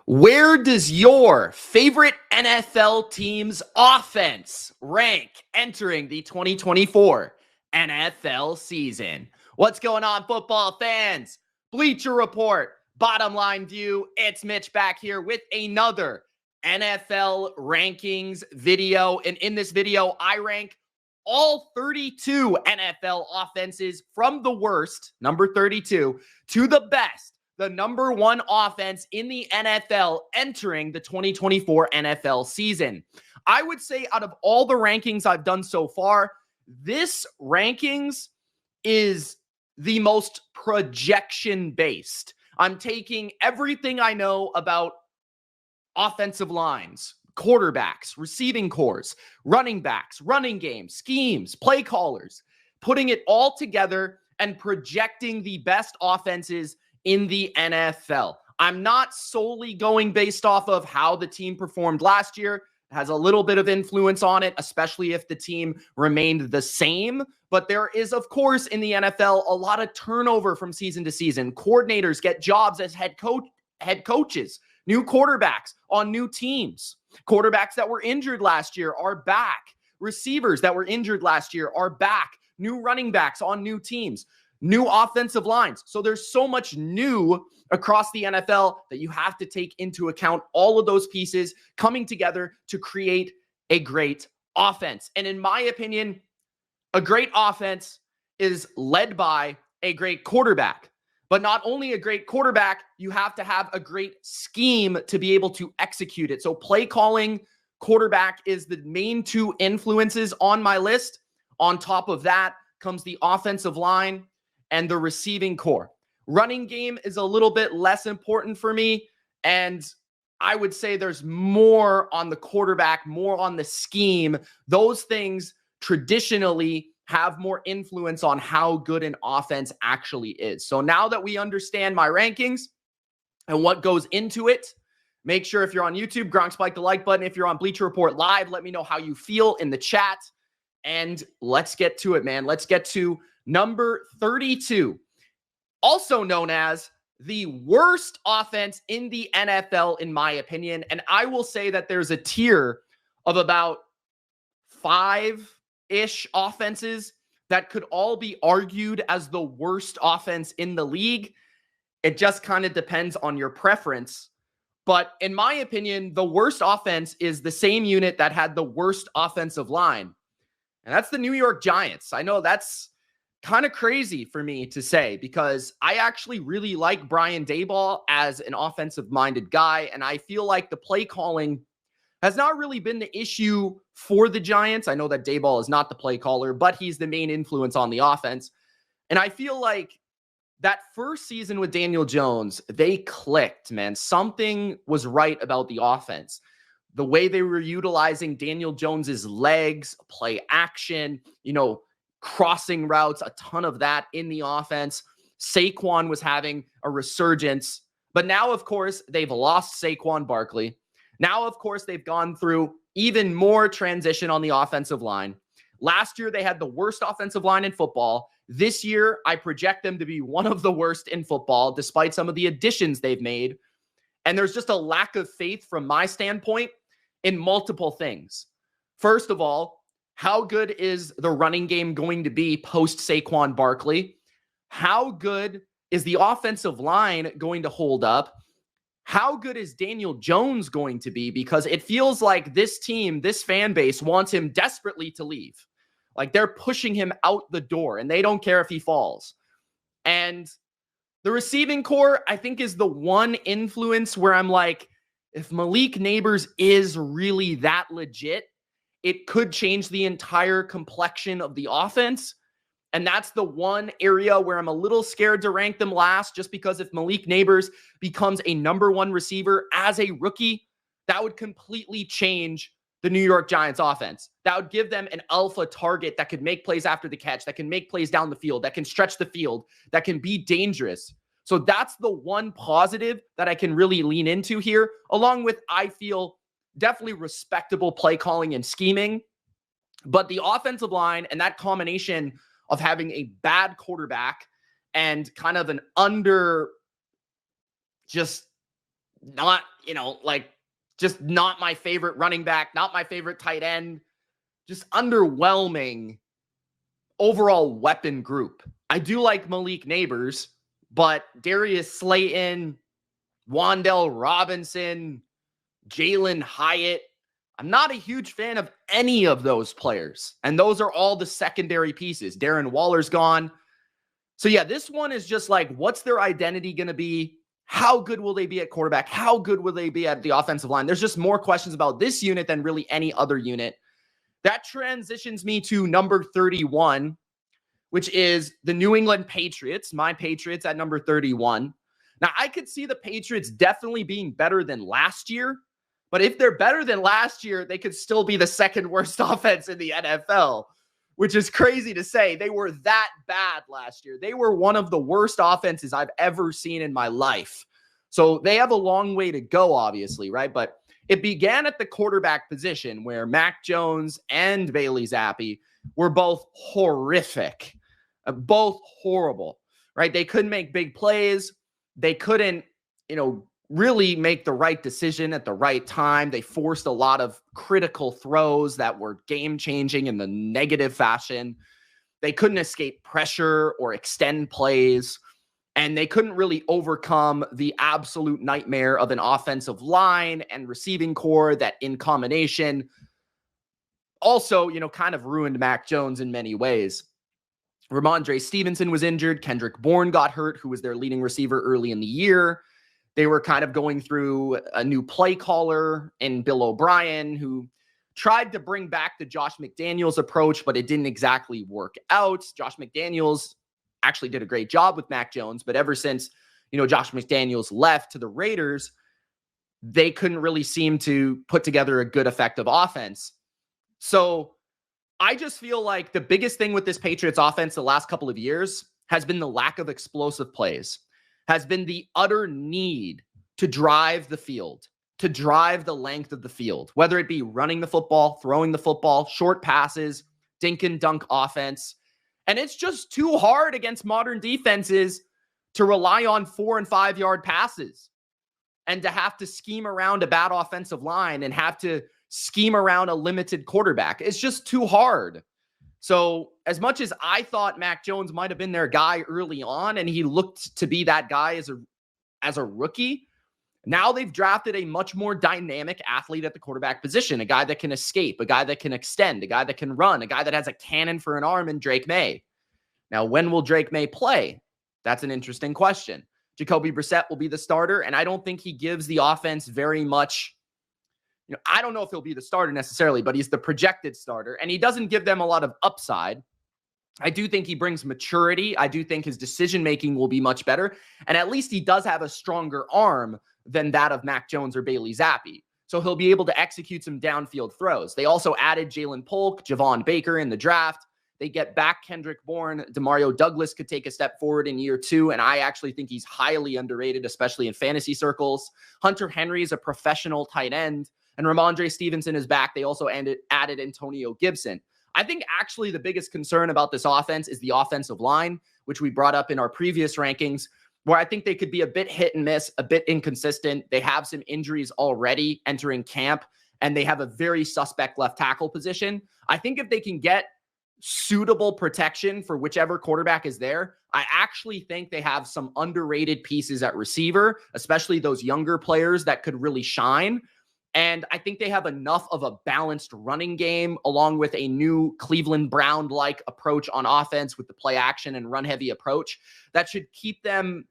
Where does your favorite NFL team's offense rank entering the 2024 NFL season? What's going on, football fans? Bleacher Report, Bottom Line View. It's Mitch back here with another NFL rankings video. And in this video, I rank all 32 NFL offenses from the worst, number 32, to the best, the number one offense in the NFL entering the 2024 NFL season. I would say out of all the rankings I've done so far, this rankings is the most projection based. I'm taking everything I know about offensive lines, quarterbacks, receiving cores, running backs, running games, schemes, play callers, putting it all together and projecting the best offenses in the NFL. I'm not solely going based off of how the team performed last year. It has a little bit of influence on it, especially if the team remained the same. But there is, of course, in the NFL, a lot of turnover from season to season. Coordinators get jobs as head coaches, new quarterbacks on new teams. Quarterbacks that were injured last year are back. Receivers that were injured last year are back. New running backs on new teams. New offensive lines. So there's so much new across the NFL that you have to take into account all of those pieces coming together to create a great offense. And in my opinion, a great offense is led by a great quarterback. But not only a great quarterback, you have to have a great scheme to be able to execute it. So play calling, quarterback is the main two influences on my list. On top of that comes the offensive line and the receiving core. Running game is a little bit less important for me. And I would say there's more on the quarterback, more on the scheme. Those things traditionally have more influence on how good an offense actually is. So now that we understand my rankings and what goes into it, make sure if you're on YouTube, Gronk spike the like button. If you're on Bleacher Report Live, let me know how you feel in the chat. And let's get to it, man. Let's get to number 32, also known as the worst offense in the NFL, in my opinion. And I will say that there's a tier of about 5-ish offenses that could all be argued as the worst offense in the league. It just kind of depends on your preference. But in my opinion, the worst offense is the same unit that had the worst offensive line. And that's the New York Giants. I know that's kind of crazy for me to say because I actually really like Brian Daboll as an offensive-minded guy, and I feel like the play calling has not really been the issue for the Giants. I know that Daboll is not the play caller, but he's the main influence on the offense. And I feel like that first season with Daniel Jones, they clicked, man. Something was right about the offense. The way they were utilizing Daniel Jones's legs, play action, crossing routes, a ton of that in the offense. Saquon was having a resurgence. But now, of course, they've lost Saquon Barkley. Now, of course, they've gone through even more transition on the offensive line. Last year, they had the worst offensive line in football. This year, I project them to be one of the worst in football, despite some of the additions they've made. And there's just a lack of faith from my standpoint in multiple things. First of all, how good is the running game going to be post Saquon Barkley? How good is the offensive line going to hold up? How good is Daniel Jones going to be? Because it feels like this team, this fan base wants him desperately to leave. Like they're pushing him out the door and they don't care if he falls. And the receiving core, I think, is the one influence where I'm like, if Malik Neighbors is really that legit, it could change the entire complexion of the offense. And that's the one area where I'm a little scared to rank them last, just because if Malik Neighbors becomes a number one receiver as a rookie, that would completely change the New York Giants offense. That would give them an alpha target that could make plays after the catch, that can make plays down the field, that can stretch the field, that can be dangerous. So that's the one positive that I can really lean into here, along with, I feel, definitely respectable play calling and scheming. But the offensive line and that combination of having a bad quarterback and kind of an under just not, like just not my favorite running back, not my favorite tight end, just underwhelming overall weapon group. I do like Malik Neighbors, but Darius Slayton, Wan'Dale Robinson, Jalen Hyatt, I'm not a huge fan of any of those players. And those are all the secondary pieces. Darren Waller's gone. So yeah, this one is just like, what's their identity going to be? How good will they be at quarterback? How good will they be at the offensive line? There's just more questions about this unit than really any other unit. That transitions me to number 31, which is the New England Patriots, my Patriots at number 31. Now, I could see the Patriots definitely being better than last year, but if they're better than last year, they could still be the second worst offense in the NFL, which is crazy to say. They were that bad last year. They were one of the worst offenses I've ever seen in my life. So they have a long way to go, obviously, right? But it began at the quarterback position where Mac Jones and Bailey Zappi were both horrific, both horrible, right? They couldn't make big plays. They couldn't, really make the right decision at the right time. They forced a lot of critical throws that were game-changing in the negative fashion. They couldn't escape pressure or extend plays, and they couldn't really overcome the absolute nightmare of an offensive line and receiving core that in combination also, kind of ruined Mac Jones in many ways. Ramondre Stevenson was injured. Kendrick Bourne got hurt, who was their leading receiver early in the year. They were kind of going through a new play caller in Bill O'Brien, who tried to bring back the Josh McDaniels approach, but it didn't exactly work out. Josh McDaniels actually did a great job with Mac Jones, but ever since, Josh McDaniels left to the Raiders, they couldn't really seem to put together a good, effective offense. So I just feel like the biggest thing with this Patriots offense the last couple of years has been the lack of explosive plays, has been the utter need to drive the field, to drive the length of the field, whether it be running the football, throwing the football, short passes, dink and dunk offense. And it's just too hard against modern defenses to rely on 4 and 5 yard passes and to have to scheme around a bad offensive line and have to scheme around a limited quarterback. It's just too hard. So as much as I thought Mac Jones might have been their guy early on, and he looked to be that guy as a rookie, now they've drafted a much more dynamic athlete at the quarterback position, a guy that can escape, a guy that can extend, a guy that can run, a guy that has a cannon for an arm in Drake May. Now, when will Drake May play? That's an interesting question. Jacoby Brissett will be the starter, and I don't think he gives the offense very much. I don't know if he'll be the starter necessarily, but he's the projected starter, and he doesn't give them a lot of upside. I do think he brings maturity. I do think his decision-making will be much better, and at least he does have a stronger arm than that of Mac Jones or Bailey Zappi. So he'll be able to execute some downfield throws. They also added Jalen Polk, Javon Baker in the draft. They get back Kendrick Bourne. Demario Douglas could take a step forward in year 2, and I actually think he's highly underrated, especially in fantasy circles. Hunter Henry is a professional tight end, and Ramondre Stevenson is back. They also added Antonio Gibson. I think actually the biggest concern about this offense is the offensive line, which we brought up in our previous rankings, where I think they could be a bit hit and miss, a bit inconsistent. They have some injuries already entering camp, and they have a very suspect left tackle position. I think if they can get suitable protection for whichever quarterback is there, I actually think they have some underrated pieces at receiver, especially those younger players that could really shine. And I think they have enough of a balanced running game along with a new Cleveland Brown-like approach on offense with the play action and run-heavy approach that should keep them,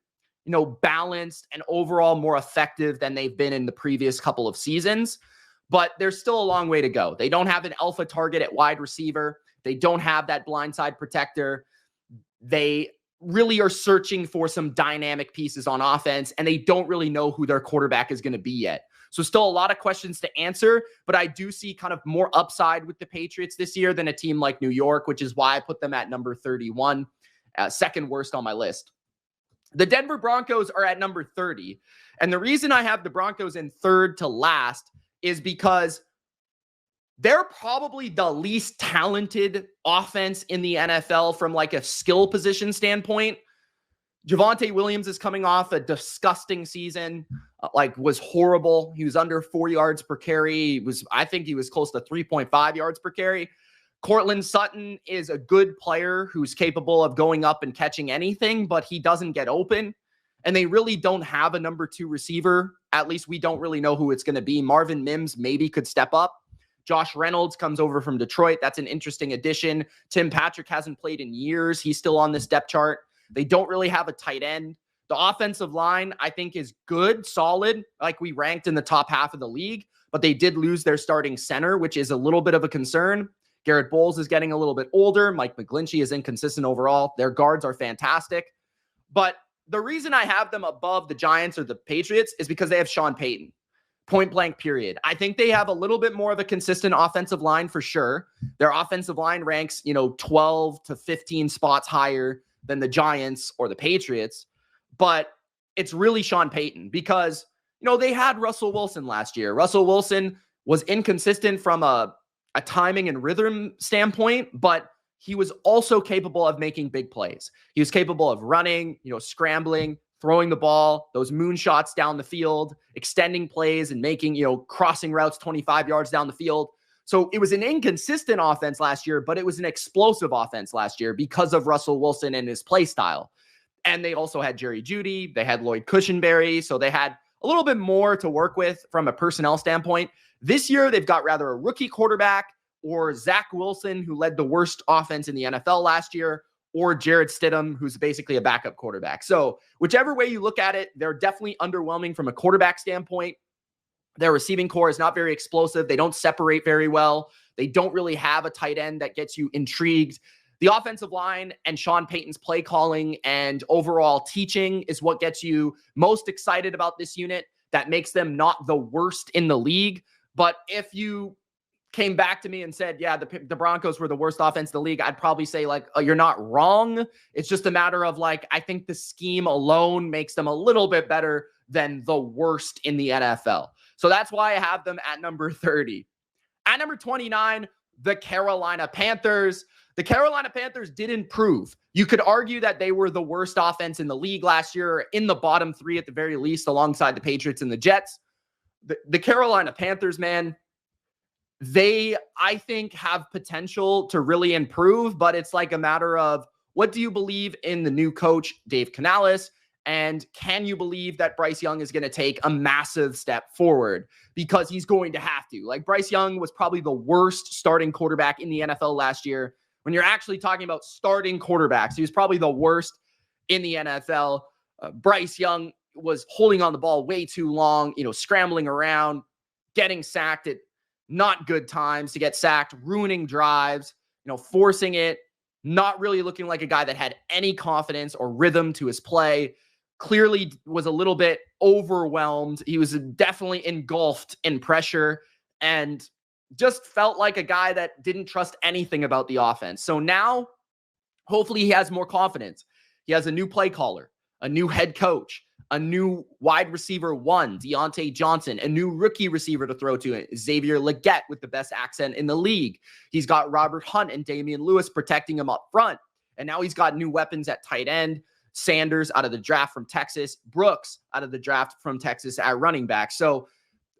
balanced and overall more effective than they've been in the previous couple of seasons. But there's still a long way to go. They don't have an alpha target at wide receiver. They don't have that blindside protector. They really are searching for some dynamic pieces on offense, and they don't really know who their quarterback is going to be yet. So still a lot of questions to answer, but I do see kind of more upside with the Patriots this year than a team like New York, which is why I put them at number 31, second worst on my list. The Denver Broncos are at number 30. And the reason I have the Broncos in third to last is because they're probably the least talented offense in the NFL from like a skill position standpoint. Javonte Williams is coming off a disgusting season, was horrible. He was under 4 yards per carry. I think he was close to 3.5 yards per carry. Cortland Sutton is a good player who's capable of going up and catching anything, but he doesn't get open. And they really don't have a number 2 receiver. At least we don't really know who it's going to be. Marvin Mims maybe could step up. Josh Reynolds comes over from Detroit. That's an interesting addition. Tim Patrick hasn't played in years. He's still on this depth chart. They don't really have a tight end. The offensive line, I think, is good, solid. Like, we ranked in the top half of the league, but they did lose their starting center, which is a little bit of a concern. Garrett Bowles is getting a little bit older. Mike McGlinchey is inconsistent overall. Their guards are fantastic. But the reason I have them above the Giants or the Patriots is because they have Sean Payton. Point blank, period. I think they have a little bit more of a consistent offensive line for sure. Their offensive line ranks, 12 to 15 spots higher than the Giants or the Patriots. But it's really Sean Payton because, they had Russell Wilson last year. Russell Wilson was inconsistent from a timing and rhythm standpoint, but he was also capable of making big plays. He was capable of running, scrambling, throwing the ball, those moonshots down the field, extending plays and making, crossing routes 25 yards down the field. So it was an inconsistent offense last year, but it was an explosive offense last year because of Russell Wilson and his play style. And they also had Jerry Jeudy. They had Lloyd Cushenberry. So they had a little bit more to work with from a personnel standpoint. This year, they've got rather a rookie quarterback or Zach Wilson, who led the worst offense in the NFL last year, or Jarrett Stidham, who's basically a backup quarterback. So whichever way you look at it, they're definitely underwhelming from a quarterback standpoint. Their receiving core is not very explosive. They don't separate very well. They don't really have a tight end that gets you intrigued. The offensive line and Sean Payton's play calling and overall teaching is what gets you most excited about this unit. That makes them not the worst in the league. But if you came back to me and said, yeah, the Broncos were the worst offense in the league, I'd probably say, oh, you're not wrong. It's just a matter of I think the scheme alone makes them a little bit better than the worst in the NFL. So that's why I have them at number 30. At number 29, the Carolina Panthers. The Carolina Panthers did improve. You could argue that they were the worst offense in the league last year, in the bottom 3 at the very least, alongside the Patriots and the Jets. The Carolina Panthers, man, they, I think, have potential to really improve, but it's a matter of, what do you believe in the new coach, Dave Canales? And can you believe that Bryce Young is going to take a massive step forward? Because he's going to have to. Bryce Young was probably the worst starting quarterback in the NFL last year. When you're actually talking about starting quarterbacks, he was probably the worst in the NFL. Bryce Young was holding on the ball way too long, scrambling around, getting sacked at not good times to get sacked, ruining drives, forcing it, not really looking like a guy that had any confidence or rhythm to his play. Clearly was a little bit overwhelmed. He was definitely engulfed in pressure and just felt like a guy that didn't trust anything about the offense. So now, hopefully he has more confidence. He has a new play caller, a new head coach, a new wide receiver 1, Deontay Johnson, a new rookie receiver to throw to, Xavier Legette with the best accent in the league. He's got Robert Hunt and Damian Lewis protecting him up front. And now he's got new weapons at tight end. Sanders out of the draft from Texas, Brooks out of the draft from Texas at running back. So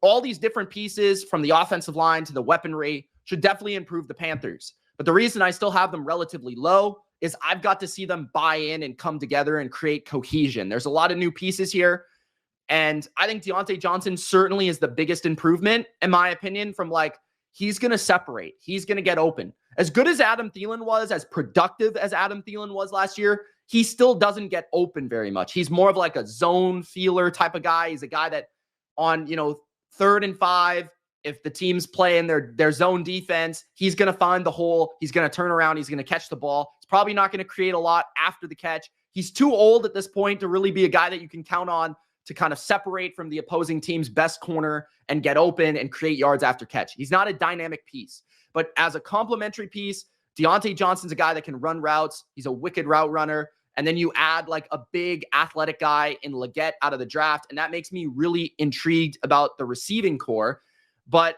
all these different pieces from the offensive line to the weaponry should definitely improve the Panthers. But the reason I still have them relatively low is I've got to see them buy in and come together and create cohesion. There's a lot of new pieces here. And I think Deontay Johnson certainly is the biggest improvement, in my opinion, from he's going to separate. He's going to get open. As good as Adam Thielen was, as productive as Adam Thielen was last year, he still doesn't get open very much. He's more of a zone feeler type of guy. He's a guy that on, 3rd and 5, if the team's playing their zone defense, he's going to find the hole. He's going to turn around. He's going to catch the ball. It's probably not going to create a lot after the catch. He's too old at this point to really be a guy that you can count on to kind of separate from the opposing team's best corner and get open and create yards after catch. He's not a dynamic piece, but as a complementary piece, Deontay Johnson's a guy that can run routes. He's a wicked route runner. And then you add a big athletic guy in Legette out of the draft. And that makes me really intrigued about the receiving core. But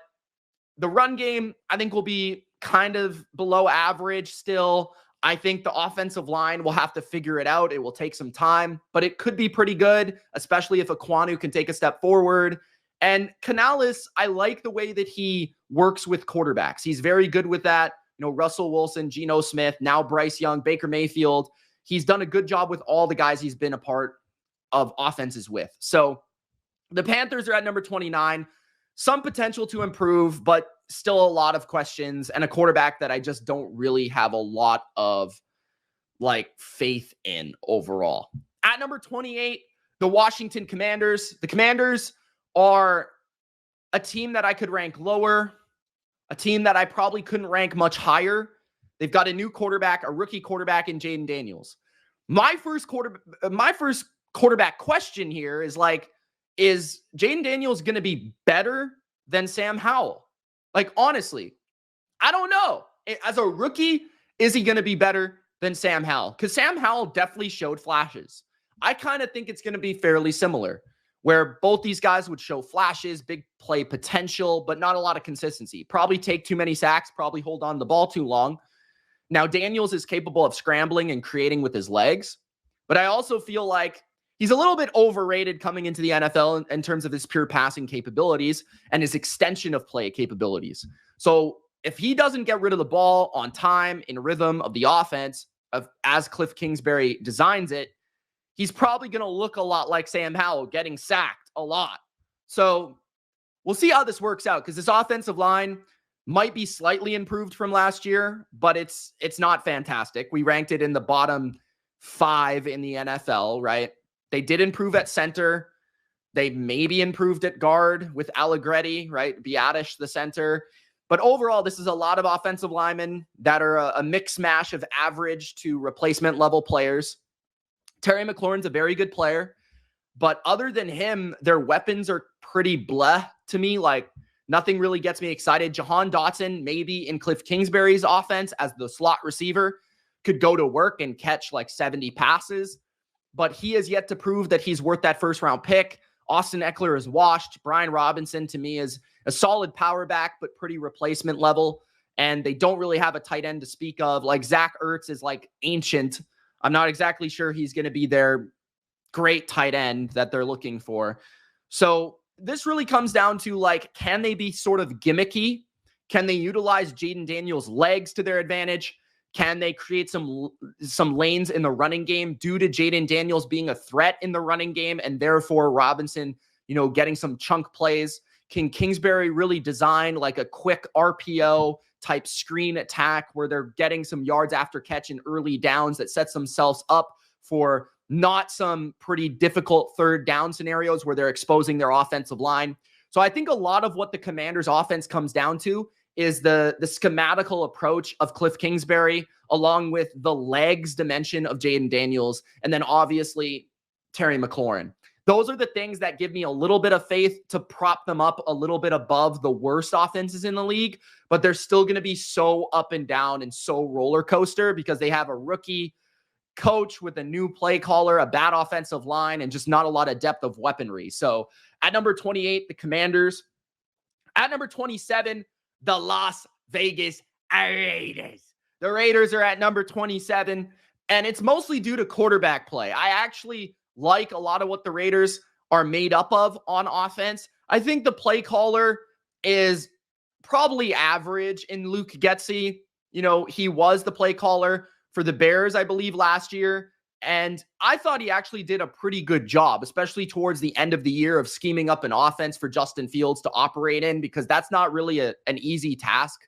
the run game, I think, will be kind of below average still. I think the offensive line will have to figure it out. It will take some time, but it could be pretty good, especially if Ekwonu can take a step forward. And Canales, I like the way that he works with quarterbacks. He's very good with that. Russell Wilson, Geno Smith, now Bryce Young, Baker Mayfield. He's done a good job with all the guys he's been a part of offenses with. So the Panthers are at number 29. Some potential to improve, but still a lot of questions and a quarterback that I just don't really have a lot of faith in overall. At number 28, the Washington Commanders. The Commanders are a team that I could rank lower, a team that I probably couldn't rank much higher. They've got a new quarterback, a rookie quarterback in Jaden Daniels. My first quarterback question here is is Jaden Daniels going to be better than Sam Howell? Honestly, I don't know. As a rookie, is he going to be better than Sam Howell? Because Sam Howell definitely showed flashes. I kind of think it's going to be fairly similar, where both these guys would show flashes, big play potential, but not a lot of consistency. Probably take too many sacks, probably hold on to the ball too long. Now, Daniels is capable of scrambling and creating with his legs, but I also feel like he's a little bit overrated coming into the NFL in terms of his pure passing capabilities and his extension of play capabilities. So if he doesn't get rid of the ball on time, in rhythm of the offense, as Cliff Kingsbury designs it, he's probably going to look a lot like Sam Howell, getting sacked a lot. So we'll see how this works out, because this offensive line might be slightly improved from last year, but it's not fantastic. We ranked it in the bottom 5 in the NFL, right? They did improve at center. They maybe improved at guard with Allegretti, right? Biadish, the center. But overall, this is a lot of offensive linemen that are a mix mash of average to replacement level players. Terry McLaurin's a very good player, but other than him, their weapons are pretty bleh to me. Nothing really gets me excited. Jahan Dotson, maybe in Cliff Kingsbury's offense as the slot receiver, could go to work and catch 70 passes, but he has yet to prove that he's worth that first round pick. Austin Eckler is washed. Brian Robinson, to me, is a solid power back, but pretty replacement level. And they don't really have a tight end to speak of. Zach Ertz is ancient. I'm not exactly sure he's going to be their great tight end that they're looking for. So this really comes down to can they be sort of gimmicky? Can they utilize Jaden Daniels' legs to their advantage? Can they create some lanes in the running game due to Jaden Daniels being a threat in the running game and therefore Robinson, getting some chunk plays? Can Kingsbury really design a quick RPO type screen attack where they're getting some yards after catch in early downs that sets themselves up for not some pretty difficult third down scenarios where they're exposing their offensive line? So I think a lot of what the Commanders offense comes down to is the schematical approach of Cliff Kingsbury, along with the legs dimension of Jaden Daniels, and then obviously Terry McLaurin. Those are the things that give me a little bit of faith to prop them up a little bit above the worst offenses in the league, but they're still going to be so up and down and so roller coaster because they have a rookie coach with a new play caller, a bad offensive line, and just not a lot of depth of weaponry. So at number 28, the Commanders. At number 27, the Las Vegas Raiders. The Raiders are at number 27, and it's mostly due to quarterback play. I actually like a lot of what the Raiders are made up of on offense. I think the play caller is probably average in Luke Getsy. He was the play caller for the Bears, I believe, last year. And I thought he actually did a pretty good job, especially towards the end of the year, of scheming up an offense for Justin Fields to operate in, because that's not really an easy task.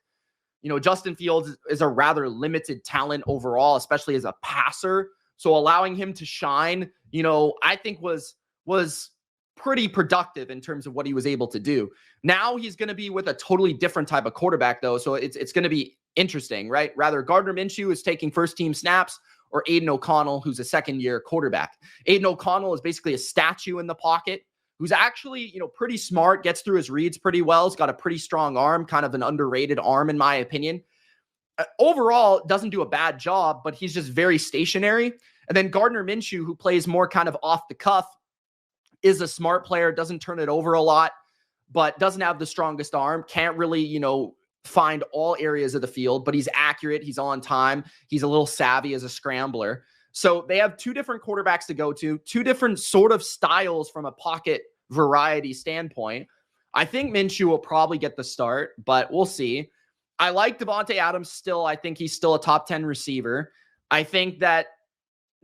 Justin Fields is a rather limited talent overall, especially as a passer. So allowing him to shine, I think was pretty productive in terms of what he was able to do. Now he's going to be with a totally different type of quarterback, though. So it's going to be interesting, right? Rather, Gardner Minshew is taking first team snaps, or Aiden O'Connell, who's a second-year quarterback. Aiden O'Connell is basically a statue in the pocket who's actually, pretty smart, gets through his reads pretty well. He's got a pretty strong arm, kind of an underrated arm, in my opinion. Overall, doesn't do a bad job, but he's just very stationary. And then Gardner Minshew, who plays more kind of off the cuff, is a smart player, doesn't turn it over a lot, but doesn't have the strongest arm, can't really, find all areas of the field, but he's accurate. He's on time. He's a little savvy as a scrambler. So they have two different quarterbacks to go to, two different sort of styles from a pocket variety standpoint. I think Minshew will probably get the start, but we'll see. I like Devontae Adams still. I think he's still a top 10 receiver. I think that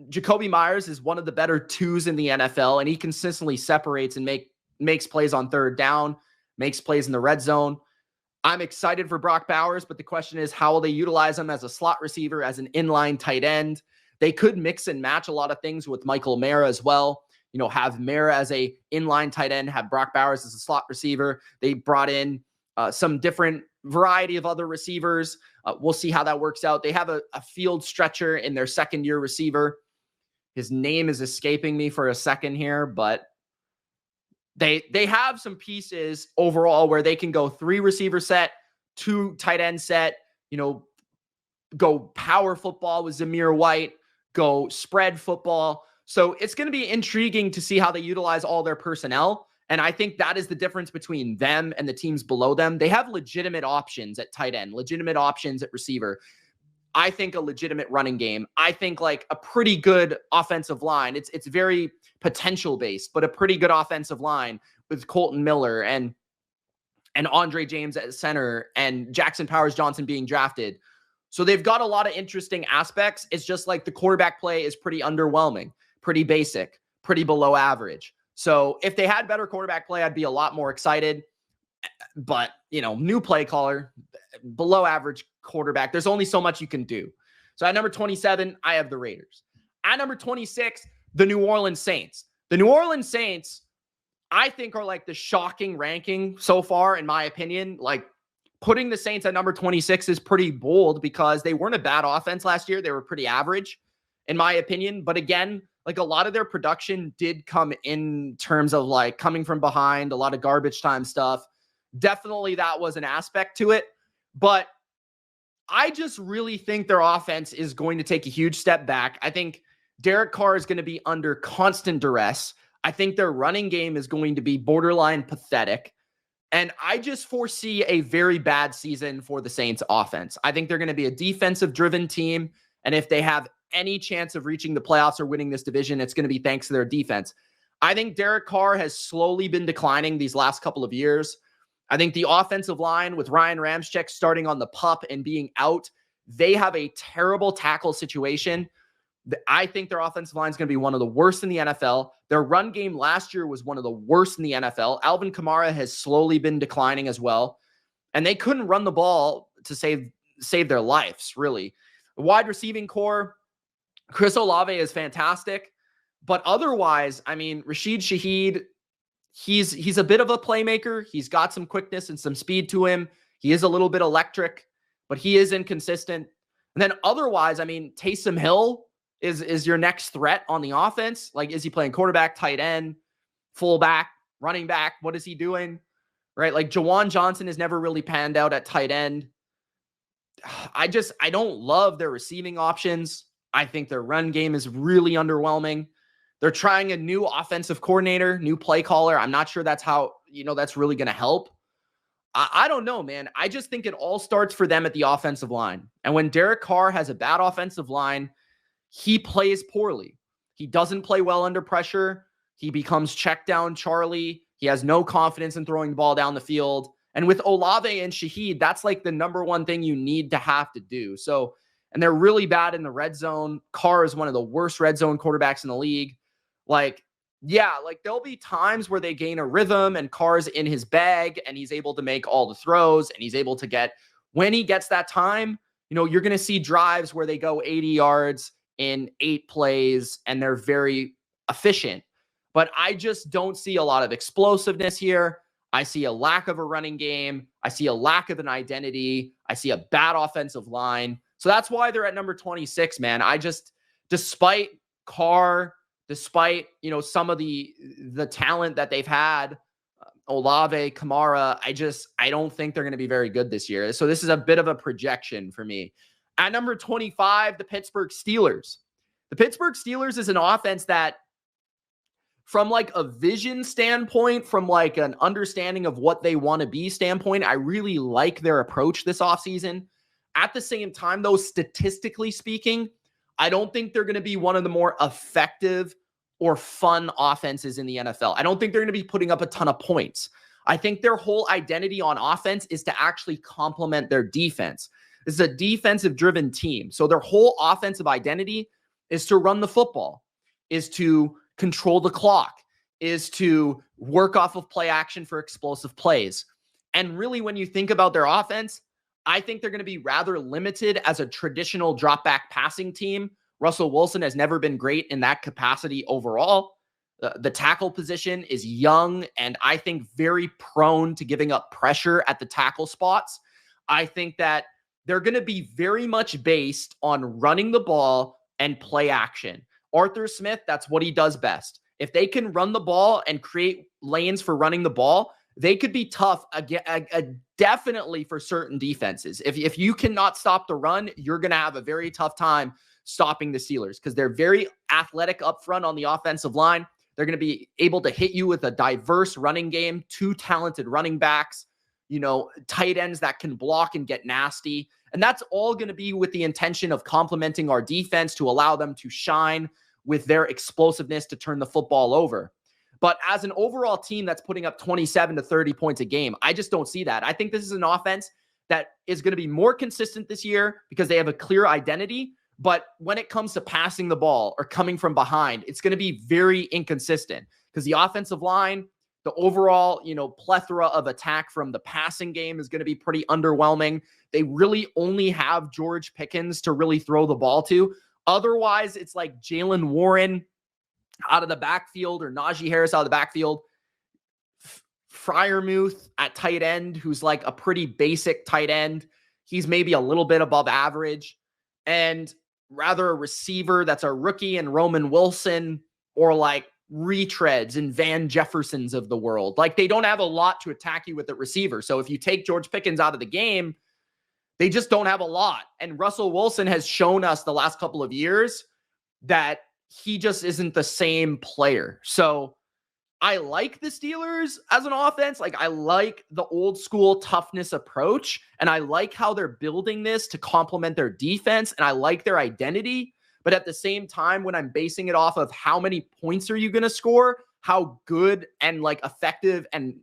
Jacoby Myers is one of the better twos in the NFL, and he consistently separates and makes plays on third down, makes plays in the red zone. I'm excited for Brock Bowers, but the question is, how will they utilize him as a slot receiver, as an inline tight end? They could mix and match a lot of things with Michael Mayer as well. You know, have Mayer as a inline tight end, have Brock Bowers as a slot receiver. They brought in some different variety of other receivers. We'll see how that works out. They have a field stretcher in their second-year receiver. His name is escaping me for a second here, but they have some pieces overall where they can go 3 receiver set, 2 tight end set, you know, go power football with Zamir White, go spread football. So it's going to be intriguing to see how they utilize all their personnel. And I think that is the difference between them and the teams below them. They have legitimate options at tight end, legitimate options at receiver. I think a legitimate running game. I think like a pretty good offensive line. It's very potential based, but a pretty good offensive line with Colton Miller and Andre James at center and Jackson Powers Johnson being drafted. So they've got a lot of interesting aspects. It's just like the quarterback play is pretty underwhelming, pretty basic, pretty below average. So if they had better quarterback play, I'd be a lot more excited. But, you know, new play caller, below average quarterback, there's only so much you can do. So at number 27, I have the Raiders. At number 26, the New Orleans Saints. The New Orleans Saints, I think, are like the shocking ranking so far, in my opinion. Like, putting the Saints at number 26 is pretty bold because they weren't a bad offense last year. They were pretty average, in my opinion. But again, like a lot of their production did come in terms of like coming from behind, a lot of garbage time stuff. Definitely that was an aspect to it. But I just really think their offense is going to take a huge step back. I think Derek Carr is going to be under constant duress. I think their running game is going to be borderline pathetic. And I just foresee a very bad season for the Saints offense. I think they're going to be a defensive-driven team. And if they have any chance of reaching the playoffs or winning this division, it's going to be thanks to their defense. I think Derek Carr has slowly been declining these last couple of years. I think the offensive line with Ryan Ramczyk starting on the pup and being out, they have a terrible tackle situation. I think their offensive line is going to be one of the worst in the NFL. Their run game last year was one of the worst in the NFL. Alvin Kamara has slowly been declining as well. And they couldn't run the ball to save their lives, really. The wide receiving core, Chris Olave is fantastic. But otherwise, I mean, Rashid Shaheed, he's a bit of a playmaker. He's got some quickness and some speed to him. He is a little bit electric, but he is inconsistent. And then otherwise, I mean, Taysom Hill is your next threat on the offense. Like, is he playing quarterback, tight end, fullback, running back? What is he doing? Right? Like, Jawan Johnson has never really panned out at tight end. I don't love their receiving options. I think their run game is really underwhelming. They're trying a new offensive coordinator, new play caller. I'm not sure that's how, that's really going to help. I don't know, man. I just think it all starts for them at the offensive line. And when Derek Carr has a bad offensive line, he plays poorly. He doesn't play well under pressure. He becomes check down Charlie. He has no confidence in throwing the ball down the field. And with Olave and Shaheed, that's like the number one thing you need to have to do. So, and they're really bad in the red zone. Carr is one of the worst red zone quarterbacks in the league. Like, yeah, like there'll be times where they gain a rhythm and Carr's in his bag and he's able to make all the throws and he's able to get, when he gets that time, you're going to see drives where they go 80 yards in 8 plays and they're very efficient. But I just don't see a lot of explosiveness here. I see a lack of a running game. I see a lack of an identity. I see a bad offensive line. So that's why they're at number 26, man. Despite Carr, despite, some of the talent that they've had, Olave, Kamara, I don't think they're going to be very good this year. So this is a bit of a projection for me. At number 25, the Pittsburgh Steelers. The Pittsburgh Steelers is an offense that from like a vision standpoint, from like an understanding of what they want to be standpoint, I really like their approach this offseason. At the same time, though, statistically speaking, I don't think they're going to be one of the more effective or fun offenses in the NFL. I don't think they're going to be putting up a ton of points. I think their whole identity on offense is to actually complement their defense. This is a defensive-driven team. So their whole offensive identity is to run the football, is to control the clock, is to work off of play action for explosive plays. And really, when you think about their offense, I think they're going to be rather limited as a traditional drop back passing team. Russell Wilson has never been great in that capacity overall. The tackle position is young and I think very prone to giving up pressure at the tackle spots. I think that they're going to be very much based on running the ball and play action. Arthur Smith, that's what he does best. If they can run the ball and create lanes for running the ball, they could be tough definitely for certain defenses. If you cannot stop the run, you're going to have a very tough time stopping the Steelers because they're very athletic up front on the offensive line. They're going to be able to hit you with a diverse running game, two talented running backs, tight ends that can block and get nasty. And that's all going to be with the intention of complementing our defense to allow them to shine with their explosiveness to turn the football over. But as an overall team that's putting up 27 to 30 points a game, I just don't see that. I think this is an offense that is going to be more consistent this year because they have a clear identity. But when it comes to passing the ball or coming from behind, it's going to be very inconsistent because the offensive line, the overall, plethora of attack from the passing game is going to be pretty underwhelming. They really only have George Pickens to really throw the ball to. Otherwise, it's like Jalen Warren out of the backfield or Najee Harris out of the backfield. Freiermuth at tight end, who's like a pretty basic tight end. He's maybe a little bit above average. And rather a receiver that's a rookie and Roman Wilson or like retreads and Van Jeffersons of the world. Like they don't have a lot to attack you with at receiver. So if you take George Pickens out of the game, they just don't have a lot. And Russell Wilson has shown us the last couple of years that he just isn't the same player. So I like the Steelers as an offense. Like I like the old school toughness approach and I like how they're building this to complement their defense and I like their identity. But at the same time, when I'm basing it off of how many points are you going to score, how good and like effective and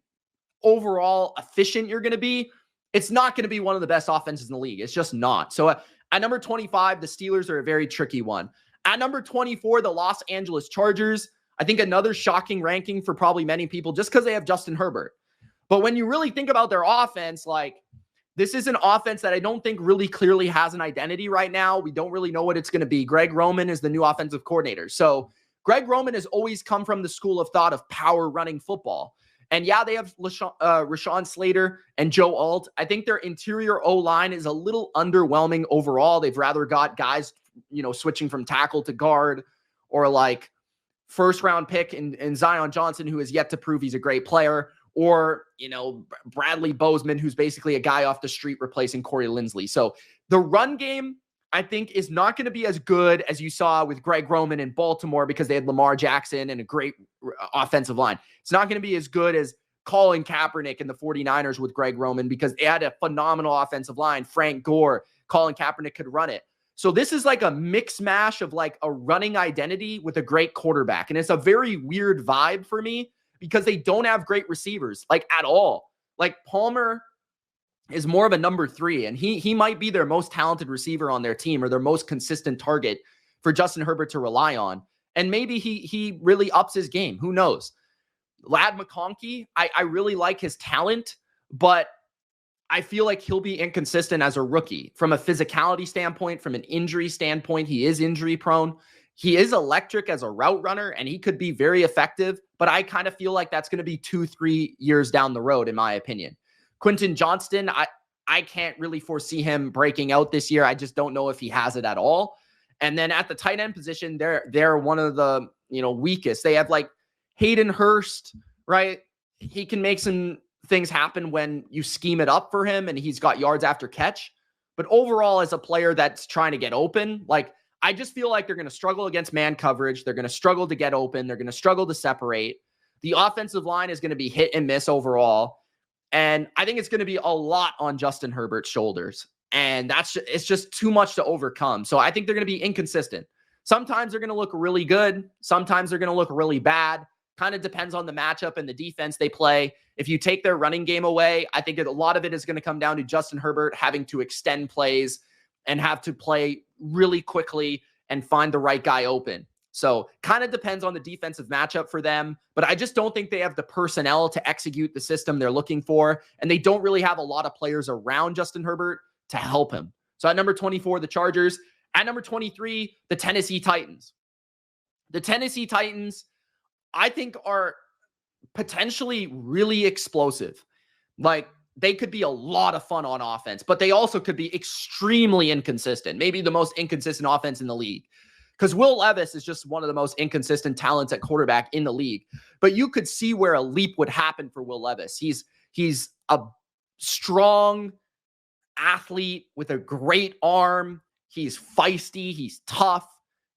overall efficient you're going to be, it's not going to be one of the best offenses in the league. It's just not. So at number 25, the Steelers are a very tricky one. At number 24, the Los Angeles Chargers. I think another shocking ranking for probably many people just because they have Justin Herbert. But when you really think about their offense, like this is an offense that I don't think really clearly has an identity right now. We don't really know what it's going to be. Greg Roman is the new offensive coordinator. So Greg Roman has always come from the school of thought of power running football. And yeah, they have Rashawn Slater and Joe Alt. I think their interior O-line is a little underwhelming overall. They've rather got guys, switching from tackle to guard or like first round pick in Zion Johnson, who has yet to prove he's a great player, or, Bradley Bozeman, who's basically a guy off the street replacing Corey Linsley. So the run game, I think, is not going to be as good as you saw with Greg Roman in Baltimore because they had Lamar Jackson and a great offensive line. It's not going to be as good as Colin Kaepernick and the 49ers with Greg Roman because they had a phenomenal offensive line. Frank Gore, Colin Kaepernick could run it. So this is like a mix mash of like a running identity with a great quarterback. And it's a very weird vibe for me because they don't have great receivers like at all. Like Palmer is more of a number 3 and he might be their most talented receiver on their team or their most consistent target for Justin Herbert to rely on. And maybe he really ups his game. Who knows? Ladd McConkey, I really like his talent, but I feel like he'll be inconsistent as a rookie from a physicality standpoint, from an injury standpoint. He is injury prone. He is electric as a route runner and he could be very effective, but I kind of feel like that's going to be 2-3 years down the road, in my opinion. Quentin Johnston, I can't really foresee him breaking out this year. I just don't know if he has it at all. And then at the tight end position, they're one of the, weakest. They have like Hayden Hurst, right? He can make some things happen when you scheme it up for him and he's got yards after catch. But overall, as a player that's trying to get open, like I just feel like they're going to struggle against man coverage. They're going to struggle to get open. They're going to struggle to separate. The offensive line is going to be hit and miss overall. And I think it's going to be a lot on Justin Herbert's shoulders. And it's just too much to overcome. So I think they're going to be inconsistent. Sometimes they're going to look really good. Sometimes they're going to look really bad. Kind of depends on the matchup and the defense they play. If you take their running game away, I think a lot of it is going to come down to Justin Herbert having to extend plays and have to play really quickly and find the right guy open. So kind of depends on the defensive matchup for them, but I just don't think they have the personnel to execute the system they're looking for, and they don't really have a lot of players around Justin Herbert to help him. So at number 24, the Chargers. At number 23, the Tennessee Titans. The Tennessee Titans, I think, are potentially really explosive. Like, they could be a lot of fun on offense, but they also could be extremely inconsistent. Maybe the most inconsistent offense in the league. Because Will Levis is just one of the most inconsistent talents at quarterback in the league. But you could see where a leap would happen for Will Levis. He's a strong athlete with a great arm. He's feisty. He's tough.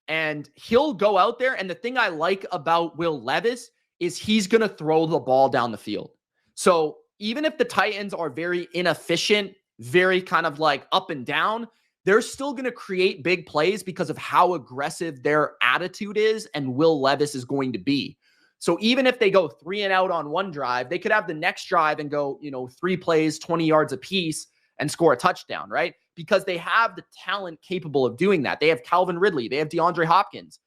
And he'll go out there. And the thing I like about Will Levis is he's going to throw the ball down the field. So even if the Titans are very inefficient, very kind of like up and down, they're still going to create big plays because of how aggressive their attitude is and Will Levis is going to be. So even if they go 3 and out on one drive, they could have the next drive and go, 3 plays, 20 yards apiece and score a touchdown, right? Because they have the talent capable of doing that. They have Calvin Ridley. They have DeAndre Hopkins.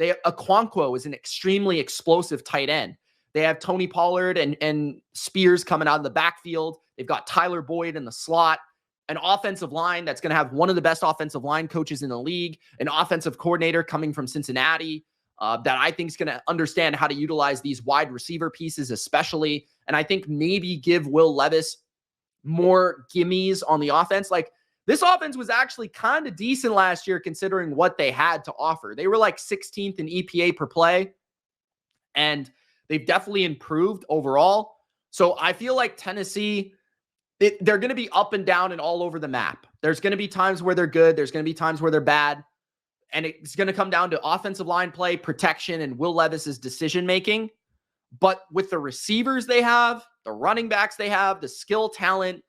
Okonkwo is an extremely explosive tight end. They have Tony Pollard and Spears coming out of the backfield. They've got Tyler Boyd in the slot. An offensive line that's going to have one of the best offensive line coaches in the league, an offensive coordinator coming from Cincinnati that I think is going to understand how to utilize these wide receiver pieces especially, and I think maybe give Will Levis more gimmies on the offense. Like, this offense was actually kind of decent last year considering what they had to offer. They were like 16th in EPA per play, and they've definitely improved overall. So I feel like Tennessee, they're going to be up and down and all over the map. There's going to be times where they're good. There's going to be times where they're bad. And it's going to come down to offensive line play, protection, and Will Levis's decision-making. But with the receivers they have, the running backs they have, the skill talent,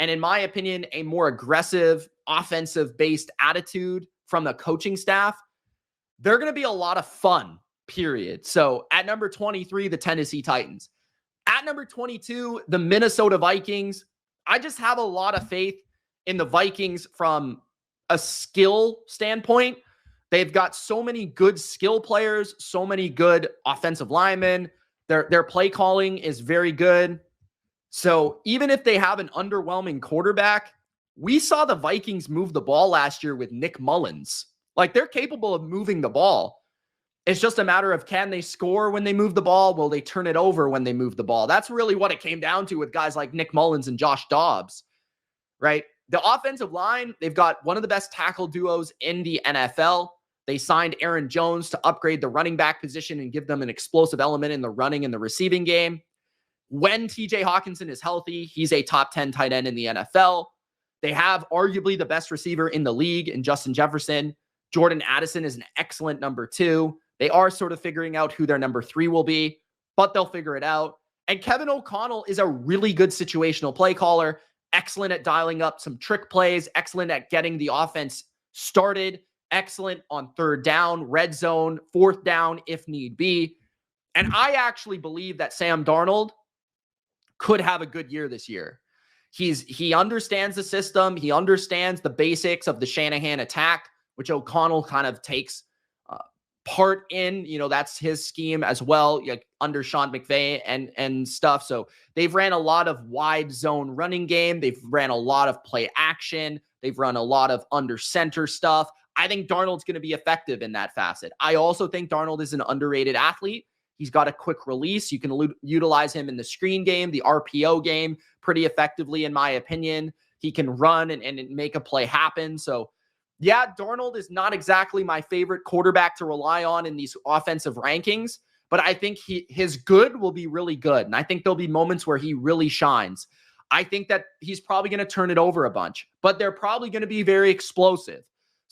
and in my opinion, a more aggressive, offensive-based attitude from the coaching staff, they're going to be a lot of fun, period. So at number 23, the Tennessee Titans. At number 22, the Minnesota Vikings. I just have a lot of faith in the Vikings from a skill standpoint. They've got so many good skill players, so many good offensive linemen. Their play calling is very good. So even if they have an underwhelming quarterback, we saw the Vikings move the ball last year with Nick Mullins. Like, they're capable of moving the ball. It's just a matter of, can they score when they move the ball? Will they turn it over when they move the ball? That's really what it came down to with guys like Nick Mullins and Josh Dobbs, right? The offensive line, they've got one of the best tackle duos in the NFL. They signed Aaron Jones to upgrade the running back position and give them an explosive element in the running and the receiving game. When TJ Hawkinson is healthy, he's a top 10 tight end in the NFL. They have arguably the best receiver in the league in Justin Jefferson. Jordan Addison is an excellent number 2. They are sort of figuring out who their number 3 will be, but they'll figure it out. And Kevin O'Connell is a really good situational play caller, excellent at dialing up some trick plays, excellent at getting the offense started, excellent on 3rd down, red zone, 4th down if need be. And I actually believe that Sam Darnold could have a good year this year. He understands the system. He understands the basics of the Shanahan attack, which O'Connell kind of takes part in. That's his scheme as well, under Sean McVay and stuff. So they've ran a lot of wide zone running game. They've ran a lot of play action. They've run a lot of under center stuff. I think Darnold's going to be effective in that facet. I also think Darnold is an underrated athlete. He's got a quick release. You can utilize him in the screen game, the RPO game pretty effectively, in my opinion. He can run and make a play happen. So yeah, Darnold is not exactly my favorite quarterback to rely on in these offensive rankings, but I think his good will be really good. And I think there'll be moments where he really shines. I think that he's probably going to turn it over a bunch, but they're probably going to be very explosive.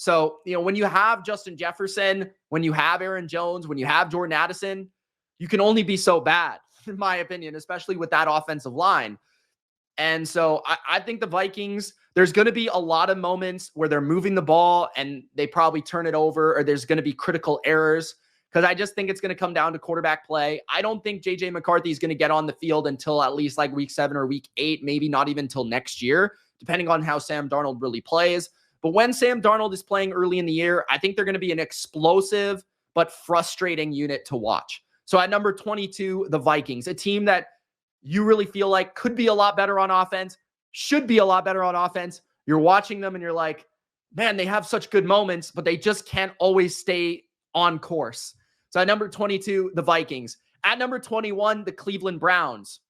So, when you have Justin Jefferson, when you have Aaron Jones, when you have Jordan Addison, you can only be so bad, in my opinion, especially with that offensive line. And so I think the Vikings, there's going to be a lot of moments where they're moving the ball and they probably turn it over, or there's going to be critical errors, because I just think it's going to come down to quarterback play. I don't think J.J. McCarthy is going to get on the field until at least like week 7 or week 8, maybe not even until next year, depending on how Sam Darnold really plays. But when Sam Darnold is playing early in the year, I think they're going to be an explosive but frustrating unit to watch. So at number 22, the Vikings, a team that you really feel like could be a lot better on offense, should be a lot better on offense. You're watching them and you're like, man, they have such good moments, but they just can't always stay on course. So at number 22, the Vikings. At number 21, the Cleveland Browns.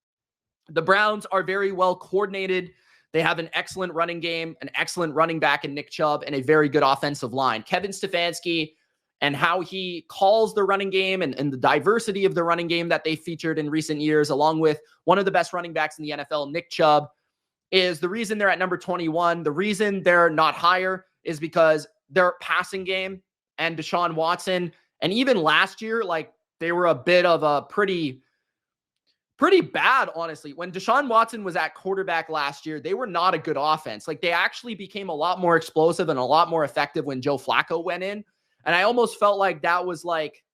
The Browns are very well coordinated. They have an excellent running game, an excellent running back in Nick Chubb, and a very good offensive line. Kevin Stefanski and how he calls the running game and the diversity of the running game that they featured in recent years, along with one of the best running backs in the NFL, Nick Chubb, is the reason they're at number 21. The reason they're not higher is because their passing game and Deshaun Watson, and even last year, like they were a bit of a pretty bad, honestly. When Deshaun Watson was at quarterback last year, they were not a good offense. Like they actually became a lot more explosive and a lot more effective when Joe Flacco went in. And I almost felt like that was like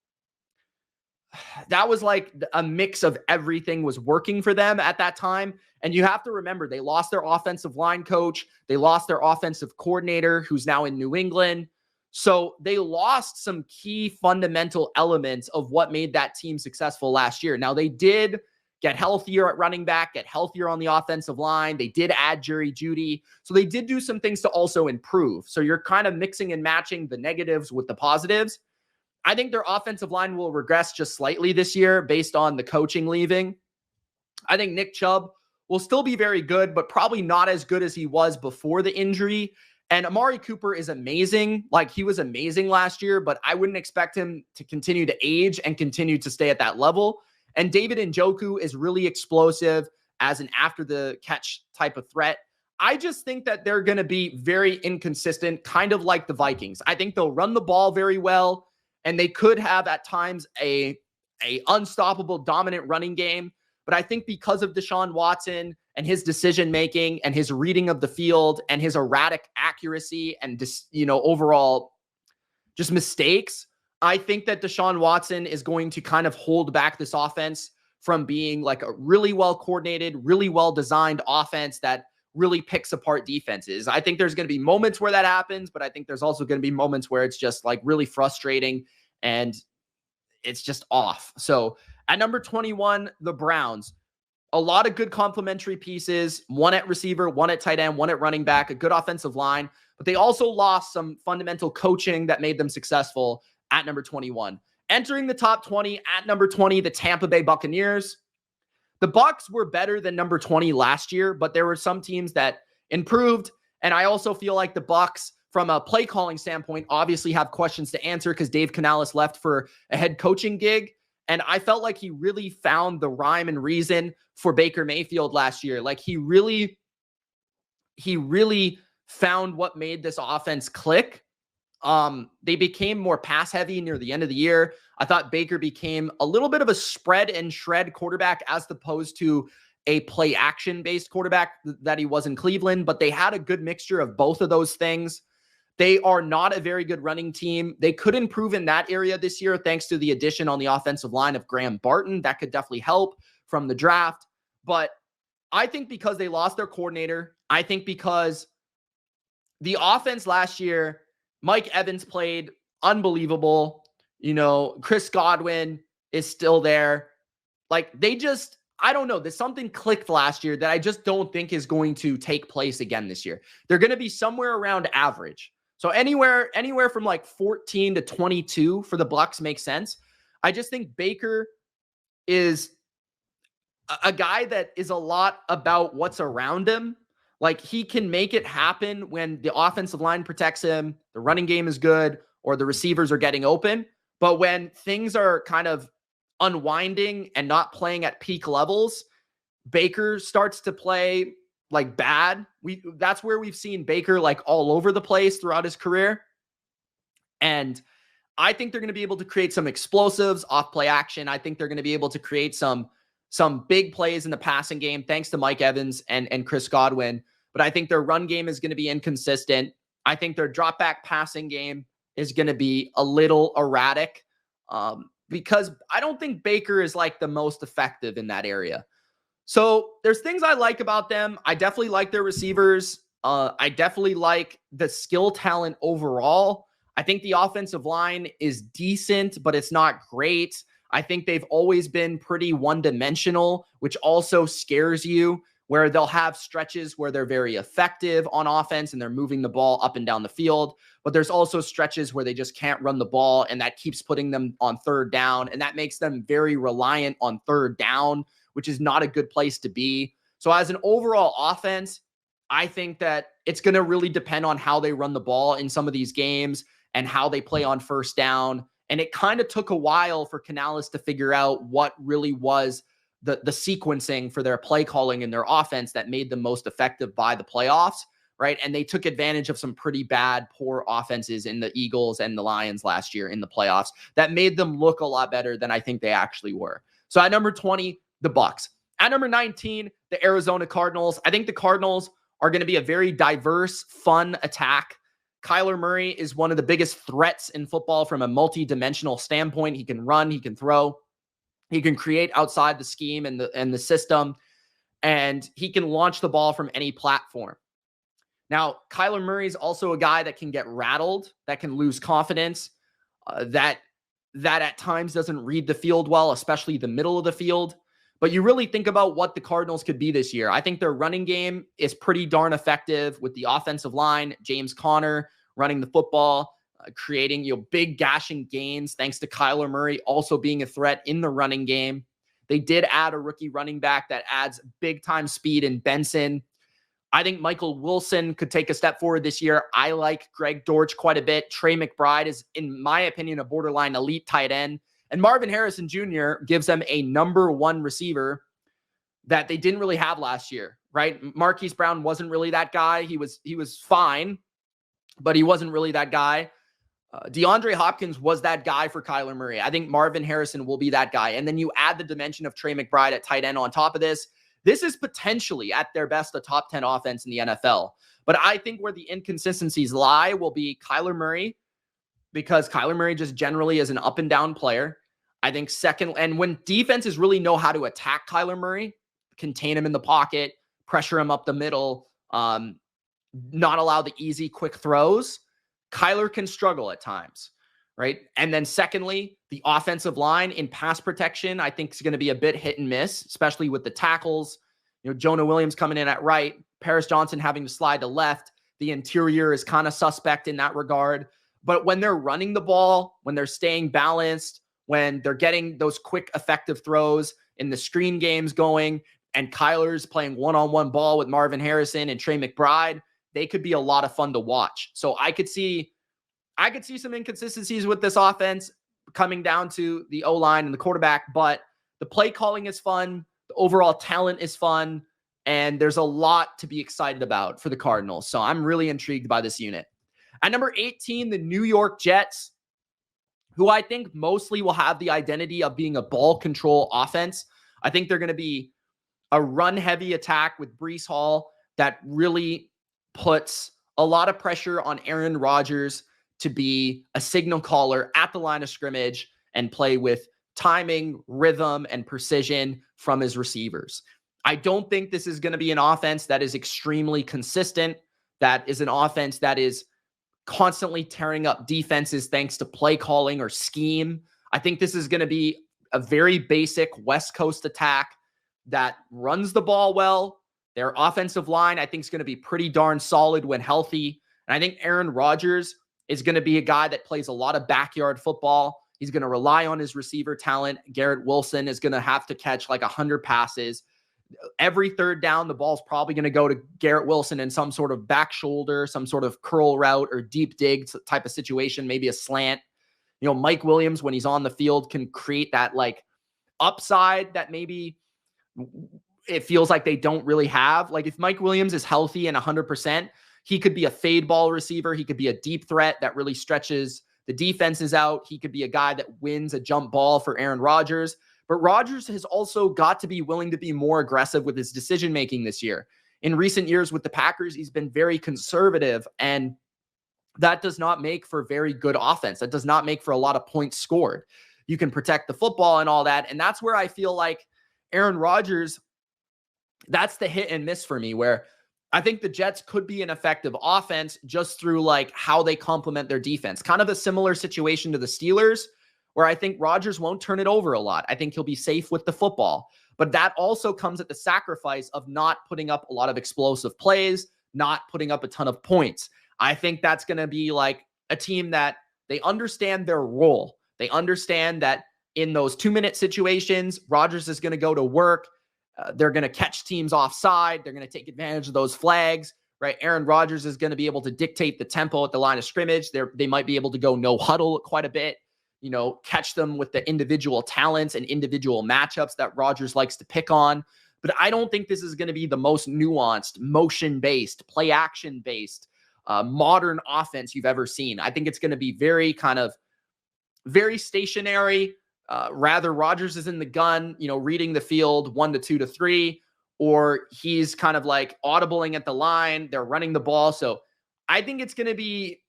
a mix of everything was working for them at that time. And you have to remember, they lost their offensive line coach. They lost their offensive coordinator, who's now in New England. So they lost some key fundamental elements of what made that team successful last year. Now, they did get healthier at running back, get healthier on the offensive line. They did add Jerry Jeudy. So they did do some things to also improve. So you're kind of mixing and matching the negatives with the positives. I think their offensive line will regress just slightly this year based on the coaching leaving. I think Nick Chubb will still be very good, but probably not as good as he was before the injury. And Amari Cooper is amazing. Like he was amazing last year, but I wouldn't expect him to continue to age and continue to stay at that level. And David Njoku is really explosive as an after the catch type of threat. I just think that they're going to be very inconsistent, kind of like the Vikings. I think they'll run the ball very well, and they could have at times a unstoppable, dominant running game. But I think because of Deshaun Watson and his decision-making and his reading of the field and his erratic accuracy and overall just mistakes, I think that Deshaun Watson is going to kind of hold back this offense from being like a really well-coordinated, really well-designed offense that really picks apart defenses. I think there's going to be moments where that happens, but I think there's also going to be moments where it's just like really frustrating and it's just off. So at number 21, the Browns. A lot of good complementary pieces, one at receiver, one at tight end, one at running back, a good offensive line, but they also lost some fundamental coaching that made them successful at number 21. Entering the top 20 at number 20, the Tampa Bay Buccaneers. The Bucs were better than number 20 last year, but there were some teams that improved. And I also feel like the Bucs, from a play calling standpoint, obviously have questions to answer because Dave Canales left for a head coaching gig. And I felt like he really found the rhyme and reason for Baker Mayfield last year. Like he really found what made this offense click. They became more pass heavy near the end of the year. I thought Baker became a little bit of a spread and shred quarterback as opposed to a play action based quarterback that he was in Cleveland, but they had a good mixture of both of those things. They are not a very good running team. They could improve in that area this year thanks to the addition on the offensive line of Graham Barton. That could definitely help from the draft. But I think because they lost their coordinator, I think because the offense last year, Mike Evans played unbelievable. Chris Godwin is still there. Like I don't know. There's something clicked last year that I just don't think is going to take place again this year. They're going to be somewhere around average. So anywhere from like 14 to 22 for the Bucs makes sense. I just think Baker is a guy that is a lot about what's around him. Like he can make it happen when the offensive line protects him, the running game is good, or the receivers are getting open. But when things are kind of unwinding and not playing at peak levels, Baker starts to play like bad. That's where we've seen Baker like all over the place throughout his career. And I think they're going to be able to create some explosives off play action. I think they're going to be able to create some big plays in the passing game, thanks to Mike Evans and Chris Godwin. But I think their run game is going to be inconsistent. I think their drop back passing game is going to be a little erratic because I don't think Baker is like the most effective in that area. So there's things I like about them. I definitely like their receivers. I definitely like the skill talent overall. I think the offensive line is decent, but it's not great. I think they've always been pretty one-dimensional, which also scares you, where they'll have stretches where they're very effective on offense and they're moving the ball up and down the field. But there's also stretches where they just can't run the ball, and that keeps putting them on third down. And that makes them very reliant on third down, which is not a good place to be. So as an overall offense, I think that it's going to really depend on how they run the ball in some of these games and how they play on first down. And it kind of took a while for Canales to figure out what really was the sequencing for their play calling and their offense that made them most effective by the playoffs, right? And they took advantage of some pretty bad, poor offenses in the Eagles and the Lions last year in the playoffs that made them look a lot better than I think they actually were. So at number 20, the Bucs. At number 19, the Arizona Cardinals. I think the Cardinals are going to be a very diverse, fun attack. Kyler Murray is one of the biggest threats in football from a multi-dimensional standpoint. He can run, he can throw, he can create outside the scheme and the system, and he can launch the ball from any platform. Now, Kyler Murray is also a guy that can get rattled, that can lose confidence, that at times doesn't read the field well, especially the middle of the field. But you really think about what the Cardinals could be this year. I think their running game is pretty darn effective with the offensive line, James Conner running the football, creating big gashing gains thanks to Kyler Murray also being a threat in the running game. They did add a rookie running back that adds big time speed in Benson. I think Michael Wilson could take a step forward this year. I like Greg Dortch quite a bit. Trey McBride is, in my opinion, a borderline elite tight end. And Marvin Harrison Jr. gives them a number one receiver that they didn't really have last year, right? Marquise Brown wasn't really that guy. He was fine, but he wasn't really that guy. DeAndre Hopkins was that guy for Kyler Murray. I think Marvin Harrison will be that guy. And then you add the dimension of Trey McBride at tight end on top of this. This is potentially, at their best, a top 10 offense in the NFL. But I think where the inconsistencies lie will be Kyler Murray, because Kyler Murray just generally is an up and down player. I think second, and when defenses really know how to attack Kyler Murray, contain him in the pocket, pressure him up the middle, not allow the easy, quick throws, Kyler can struggle at times, right? And then secondly, the offensive line in pass protection, I think is going to be a bit hit and miss, especially with the tackles. Jonah Williams coming in at right, Paris Johnson having to slide to left. The interior is kind of suspect in that regard. But when they're running the ball, when they're staying balanced, when they're getting those quick, effective throws in the screen games going, and Kyler's playing one-on-one ball with Marvin Harrison and Trey McBride, they could be a lot of fun to watch. So I could see some inconsistencies with this offense coming down to the O-line and the quarterback, but the play calling is fun. The overall talent is fun. And there's a lot to be excited about for the Cardinals. So I'm really intrigued by this unit. At number 18, the New York Jets, who I think mostly will have the identity of being a ball control offense. I think they're going to be a run-heavy attack with Breece Hall that really puts a lot of pressure on Aaron Rodgers to be a signal caller at the line of scrimmage and play with timing, rhythm, and precision from his receivers. I don't think this is going to be an offense that is extremely consistent, that is an offense that is constantly tearing up defenses thanks to play calling or scheme. I think this is going to be a very basic West Coast attack that runs the ball well. Their offensive line, I think, is going to be pretty darn solid when healthy. And I think Aaron Rodgers is going to be a guy that plays a lot of backyard football. He's going to rely on his receiver talent. Garrett Wilson is going to have to catch like 100 passes. Every third down, the ball's probably going to go to Garrett Wilson in some sort of back shoulder, some sort of curl route or deep dig type of situation, maybe a slant. Mike Williams, when he's on the field, can create that like upside that maybe it feels like they don't really have. Like if Mike Williams is healthy and 100%, he could be a fade ball receiver. He could be a deep threat that really stretches The defense is out. He could be a guy that wins a jump ball for Aaron Rodgers. But Rodgers has also got to be willing to be more aggressive with his decision-making this year. In recent years with the Packers, he's been very conservative, and that does not make for very good offense. That does not make for a lot of points scored. You can protect the football and all that, and that's where I feel like Aaron Rodgers, that's the hit and miss for me, where I think the Jets could be an effective offense just through like how they complement their defense. Kind of a similar situation to the Steelers, where I think Rodgers won't turn it over a lot. I think he'll be safe with the football. But that also comes at the sacrifice of not putting up a lot of explosive plays, not putting up a ton of points. I think that's going to be like a team that they understand their role. They understand that in those 2-minute situations, Rodgers is going to go to work. They're going to catch teams offside. They're going to take advantage of those flags, right? Aaron Rodgers is going to be able to dictate the tempo at the line of scrimmage. They might be able to go no huddle quite a bit, catch them with the individual talents and individual matchups that Rodgers likes to pick on. But I don't think this is going to be the most nuanced, motion-based, play-action-based, modern offense you've ever seen. I think it's going to be very stationary. Rather, Rodgers is in the gun, reading the field 1 to 2 to 3, or he's kind of like audibling at the line. They're running the ball. So I think it's going to be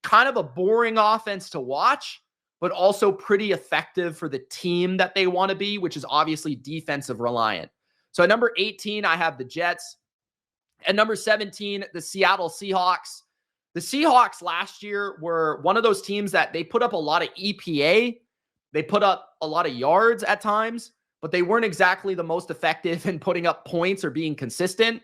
kind of a boring offense to watch, but also pretty effective for the team that they want to be, which is obviously defensive reliant. So at number 18, I have the Jets. At number 17, the Seattle Seahawks. The Seahawks last year were one of those teams that they put up a lot of EPA. They put up a lot of yards at times, but they weren't exactly the most effective in putting up points or being consistent.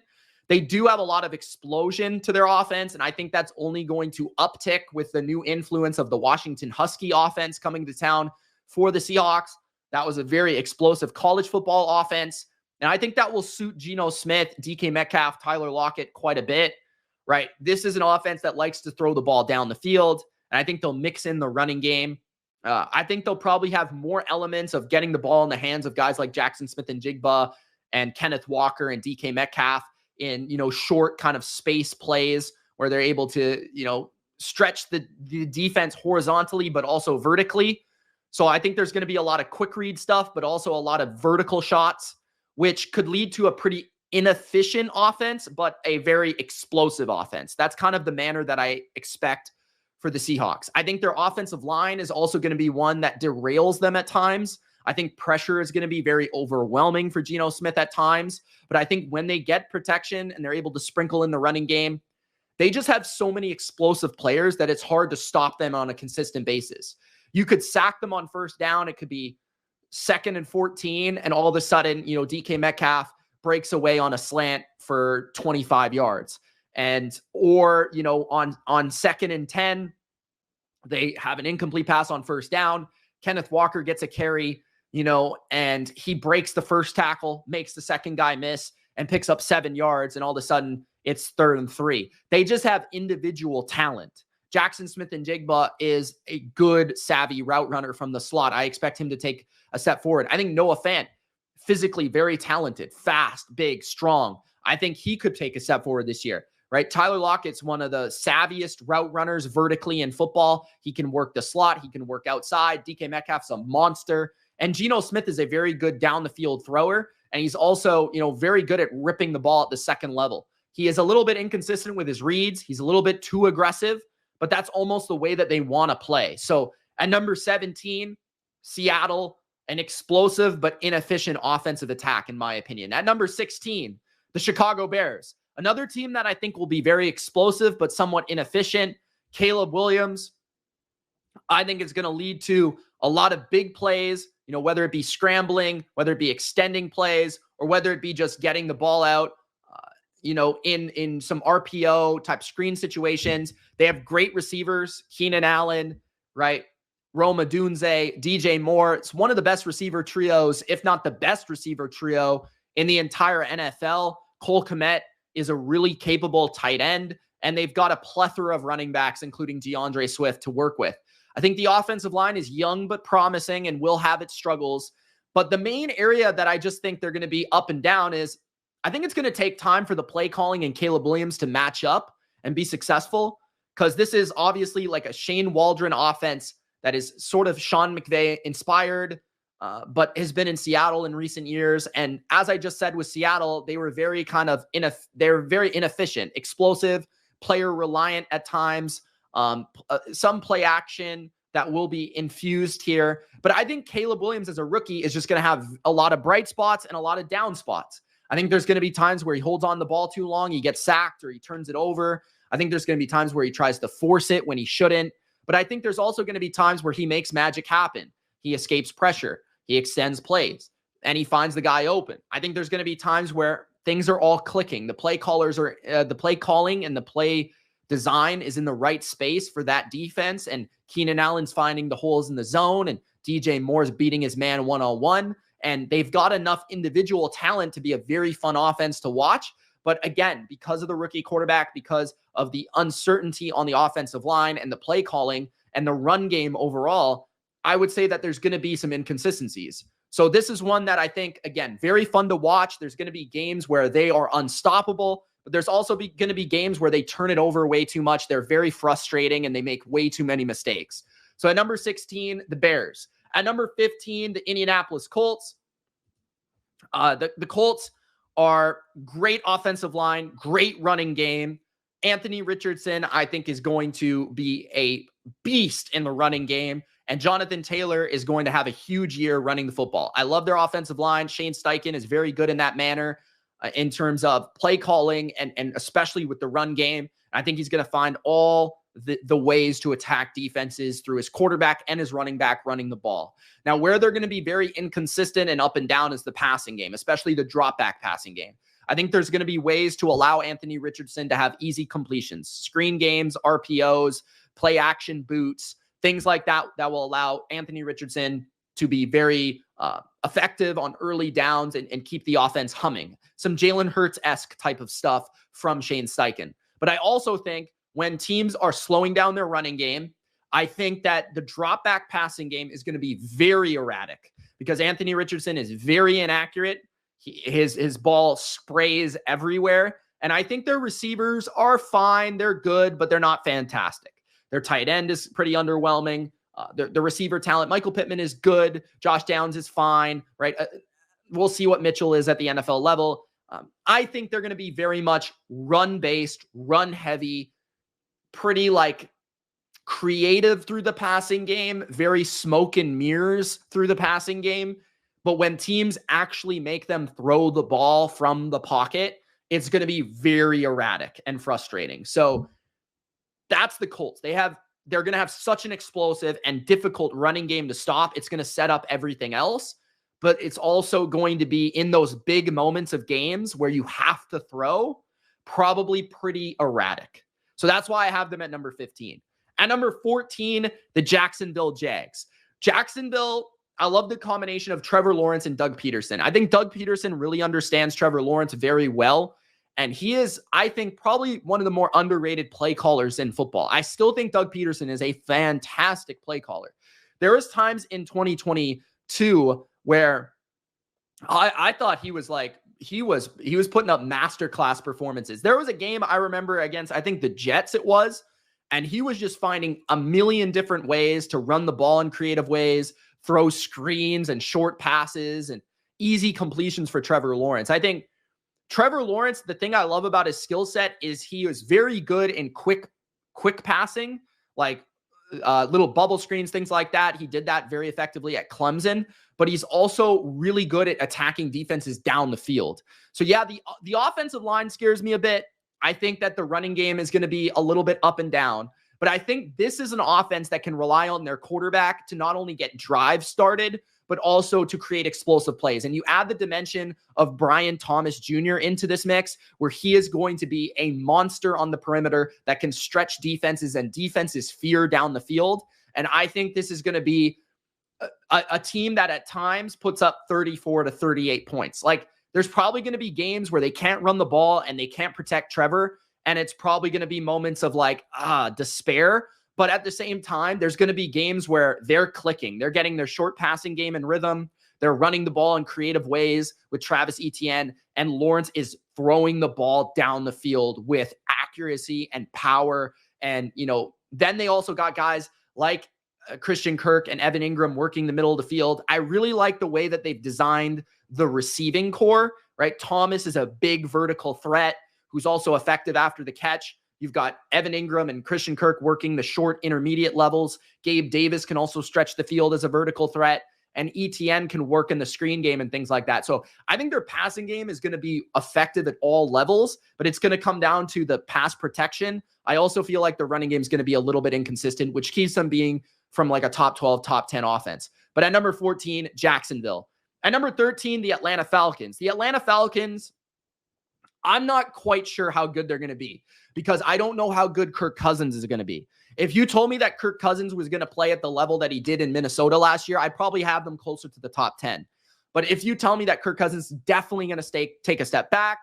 They do have a lot of explosion to their offense, and I think that's only going to uptick with the new influence of the Washington Husky offense coming to town for the Seahawks. That was a very explosive college football offense, and I think that will suit Geno Smith, DK Metcalf, Tyler Lockett quite a bit, right? This is an offense that likes to throw the ball down the field, and I think they'll mix in the running game. I think they'll probably have more elements of getting the ball in the hands of guys like Jackson Smith-Njigba and Kenneth Walker and DK Metcalf in, short kind of space plays where they're able to, stretch the defense horizontally, but also vertically. So I think there's going to be a lot of quick read stuff, but also a lot of vertical shots, which could lead to a pretty inefficient offense, but a very explosive offense. That's kind of the manner that I expect for the Seahawks. I think their offensive line is also going to be one that derails them at times. I think pressure is going to be very overwhelming for Geno Smith at times, but I think when they get protection and they're able to sprinkle in the running game, they just have so many explosive players that it's hard to stop them on a consistent basis. You could sack them on first down. It could be 2nd and 14, and all of a sudden, DK Metcalf breaks away on a slant for 25 yards. Or on 2nd and 10, they have an incomplete pass on first down. Kenneth Walker gets a carry, and he breaks the first tackle, makes the second guy miss, and picks up 7 yards. And all of a sudden, it's 3rd and 3. They just have individual talent. Jackson Smith-Njigba is a good, savvy route runner from the slot. I expect him to take a step forward. I think Noah Fant, physically very talented, fast, big, strong. I think he could take a step forward this year. Right? Tyler Lockett's one of the savviest route runners vertically in football. He can work the slot. He can work outside. DK Metcalf's a monster. And Geno Smith is a very good down the field thrower. And he's also, very good at ripping the ball at the second level. He is a little bit inconsistent with his reads. He's a little bit too aggressive, but that's almost the way that they want to play. So at number 17, Seattle, an explosive but inefficient offensive attack, in my opinion. At number 16, the Chicago Bears. Another team that I think will be very explosive, but somewhat inefficient. Caleb Williams, I think is going to lead to a lot of big plays, whether it be scrambling, whether it be extending plays, or whether it be just getting the ball out, in some RPO type screen situations. They have great receivers, Keenan Allen, right? Rome Odunze, DJ Moore. It's one of the best receiver trios, if not the best receiver trio in the entire NFL. Cole Kmet is a really capable tight end, and they've got a plethora of running backs, including DeAndre Swift, to work with. I think the offensive line is young but promising and will have its struggles. But the main area that I just think they're going to be up and down is I think it's going to take time for the play calling and Caleb Williams to match up and be successful. because this is obviously like a Shane Waldron offense that is sort of Sean McVay inspired, but has been in Seattle in recent years. And as I just said with Seattle, they were very they're very inefficient, explosive, player reliant at times, some play action that will be infused here. But I think Caleb Williams as a rookie is just going to have a lot of bright spots and a lot of down spots. I think there's going to be times where he holds on the ball too long, he gets sacked or he turns it over. I think there's going to be times where he tries to force it when he shouldn't. But I think there's also going to be times where he makes magic happen. He escapes pressure, he extends plays, and he finds the guy open. I think there's going to be times where things are all clicking. The play callers are the play calling and the play design is in the right space for that defense. And Keenan Allen's finding the holes in the zone and DJ Moore's beating his man one-on-one. And they've got enough individual talent to be a very fun offense to watch. But again, because of the rookie quarterback, because of the uncertainty on the offensive line and the play calling and the run game overall, I would say that there's going to be some inconsistencies. So this is one that I think, again, very fun to watch. There's going to be games where they are unstoppable, but there's also going to be games where they turn it over way too much. They're very frustrating and they make way too many mistakes. So at number 16, the Bears. At number 15, the Indianapolis Colts. The Colts are great offensive line, great running game. Anthony Richardson, I think, is going to be a beast in the running game. And Jonathan Taylor is going to have a huge year running the football. I love their offensive line. Shane Steichen is very good in that manner in terms of play calling and especially with the run game. I think he's going to find all the ways to attack defenses through his quarterback and his running back running the ball. Now, where they're going to be very inconsistent and up and down is the passing game, especially the drop back passing game. I think there's going to be ways to allow Anthony Richardson to have easy completions, screen games, RPOs, play action boots, things like that will allow Anthony Richardson to be very effective on early downs and keep the offense humming. Some Jalen Hurts-esque type of stuff from Shane Steichen. But I also think when teams are slowing down their running game, I think that the drop back passing game is going to be very erratic because Anthony Richardson is very inaccurate. His ball sprays everywhere. And I think their receivers are fine. They're good, but they're not fantastic. Their tight end is pretty underwhelming. The receiver talent, Michael Pittman is good. Josh Downs is fine, right? We'll see what Mitchell is at the NFL level. I think they're going to be very much run-based, run-heavy, pretty like creative through the passing game, very smoke and mirrors through the passing game. But when teams actually make them throw the ball from the pocket, it's going to be very erratic and frustrating. So that's the Colts. They're going to have such an explosive and difficult running game to stop. It's going to set up everything else, but it's also going to be in those big moments of games where you have to throw, probably pretty erratic. So that's why I have them at number 15. At number 14, the Jacksonville Jags. Jacksonville, I love the combination of Trevor Lawrence and Doug Peterson. I think Doug Peterson really understands Trevor Lawrence very well. And he is, I think, probably one of the more underrated play callers in football. I still think Doug Peterson is a fantastic play caller. There was times in 2022 where I thought he was putting up masterclass performances. There was a game I remember against, I think the Jets it was, and he was just finding a million different ways to run the ball in creative ways, throw screens and short passes and easy completions for Trevor Lawrence. I think Trevor Lawrence, the thing I love about his skill set is he is very good in quick passing, like little bubble screens, things like that. He did that very effectively at Clemson, but he's also really good at attacking defenses down the field. So yeah, the offensive line scares me a bit. I think that the running game is going to be a little bit up and down, but I think this is an offense that can rely on their quarterback to not only get drives started, but also to create explosive plays. And you add the dimension of Brian Thomas Jr. into this mix, where he is going to be a monster on the perimeter that can stretch defenses and defenses fear down the field. And I think this is going to be a team that at times puts up 34 to 38 points. Like, there's probably going to be games where they can't run the ball and they can't protect Trevor. And it's probably going to be moments of like, despair. But at the same time, there's going to be games where they're clicking. They're getting their short passing game in rhythm. They're running the ball in creative ways with Travis Etienne. And Lawrence is throwing the ball down the field with accuracy and power And, then they also got guys like Christian Kirk and Evan Ingram working the middle of the field. I really like the way that they've designed the receiving core, right? Thomas is a big vertical threat who's also effective after the catch. You've got Evan Ingram and Christian Kirk working the short intermediate levels. Gabe Davis can also stretch the field as a vertical threat, and ETN can work in the screen game and things like that. So I think their passing game is going to be effective at all levels, but it's going to come down to the pass protection. I also feel like the running game is going to be a little bit inconsistent, which keeps them being from like a top 12, top 10 offense. But at number 14, Jacksonville. At number 13, the Atlanta Falcons. The Atlanta Falcons, I'm not quite sure how good they're going to be because I don't know how good Kirk Cousins is going to be. If you told me that Kirk Cousins was going to play at the level that he did in Minnesota last year, I'd probably have them closer to the top 10. But if you tell me that Kirk Cousins is definitely going to take a step back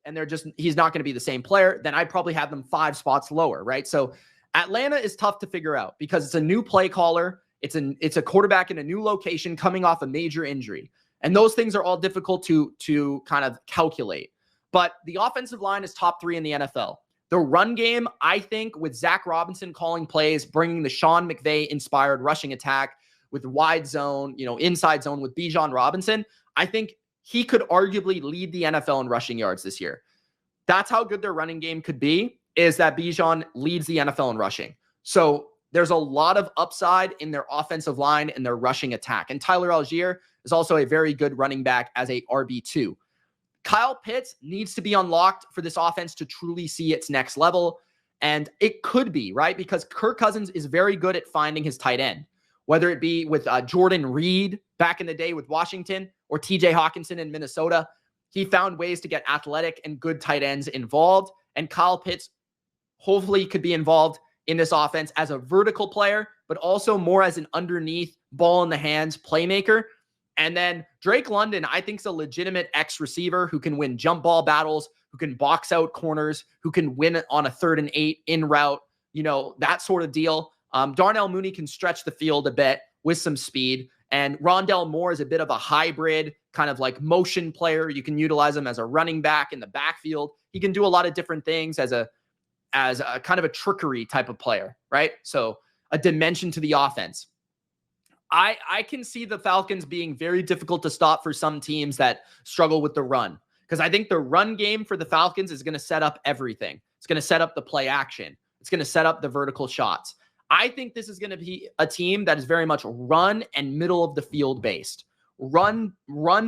and he's not going to be the same player, then I'd probably have them 5 spots lower, right? So Atlanta is tough to figure out because it's a new play caller. It's a quarterback in a new location coming off a major injury. And those things are all difficult to kind of calculate. But the offensive line is top 3 in the NFL. The run game, I think, with Zach Robinson calling plays, bringing the Sean McVay-inspired rushing attack with wide zone, inside zone with Bijan Robinson, I think he could arguably lead the NFL in rushing yards this year. That's how good their running game could be, is that Bijan leads the NFL in rushing. So there's a lot of upside in their offensive line and their rushing attack. And Tyler Algier is also a very good running back as a RB2. Kyle Pitts needs to be unlocked for this offense to truly see its next level. And it could be, right? Because Kirk Cousins is very good at finding his tight end, whether it be with Jordan Reed back in the day with Washington or TJ Hawkinson in Minnesota. He found ways to get athletic and good tight ends involved. And Kyle Pitts hopefully could be involved in this offense as a vertical player, but also more as an underneath ball in the hands playmaker. And then Drake London, I think, is a legitimate X receiver who can win jump ball battles, who can box out corners, who can win on a 3rd and 8 in route, that sort of deal. Darnell Mooney can stretch the field a bit with some speed. And Rondell Moore is a bit of a hybrid kind of like motion player. You can utilize him as a running back in the backfield. He can do a lot of different things as a kind of a trickery type of player, right? So a dimension to the offense. I can see the Falcons being very difficult to stop for some teams that struggle with the run, because I think the run game for the Falcons is going to set up everything. It's going to set up the play action. It's going to set up the vertical shots. I think this is going to be a team that is very much run and middle of the field based. Run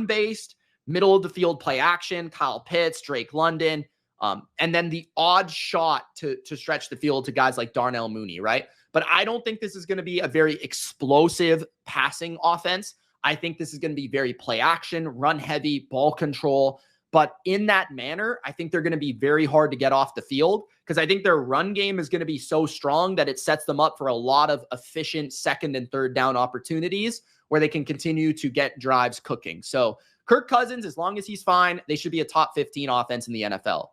based, middle of the field play action, Kyle Pitts, Drake London, and then the odd shot to stretch the field to guys like Darnell Mooney, right? But I don't think this is going to be a very explosive passing offense. I think this is going to be very play action, run heavy, ball control. But in that manner, I think they're going to be very hard to get off the field because I think their run game is going to be so strong that it sets them up for a lot of efficient 2nd and 3rd down opportunities where they can continue to get drives cooking. So Kirk Cousins, as long as he's fine, they should be a top 15 offense in the NFL.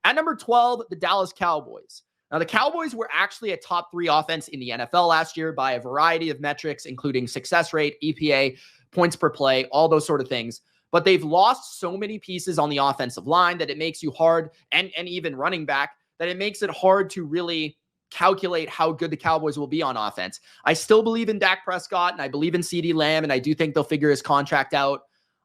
At number 12, the Dallas Cowboys. Now, the Cowboys were actually a top 3 offense in the NFL last year by a variety of metrics, including success rate, EPA, points per play, all those sort of things. But they've lost so many pieces on the offensive line that it makes you hard, and even running back, that it makes it hard to really calculate how good the Cowboys will be on offense. I still believe in Dak Prescott, and I believe in CeeDee Lamb, and I do think they'll figure his contract out.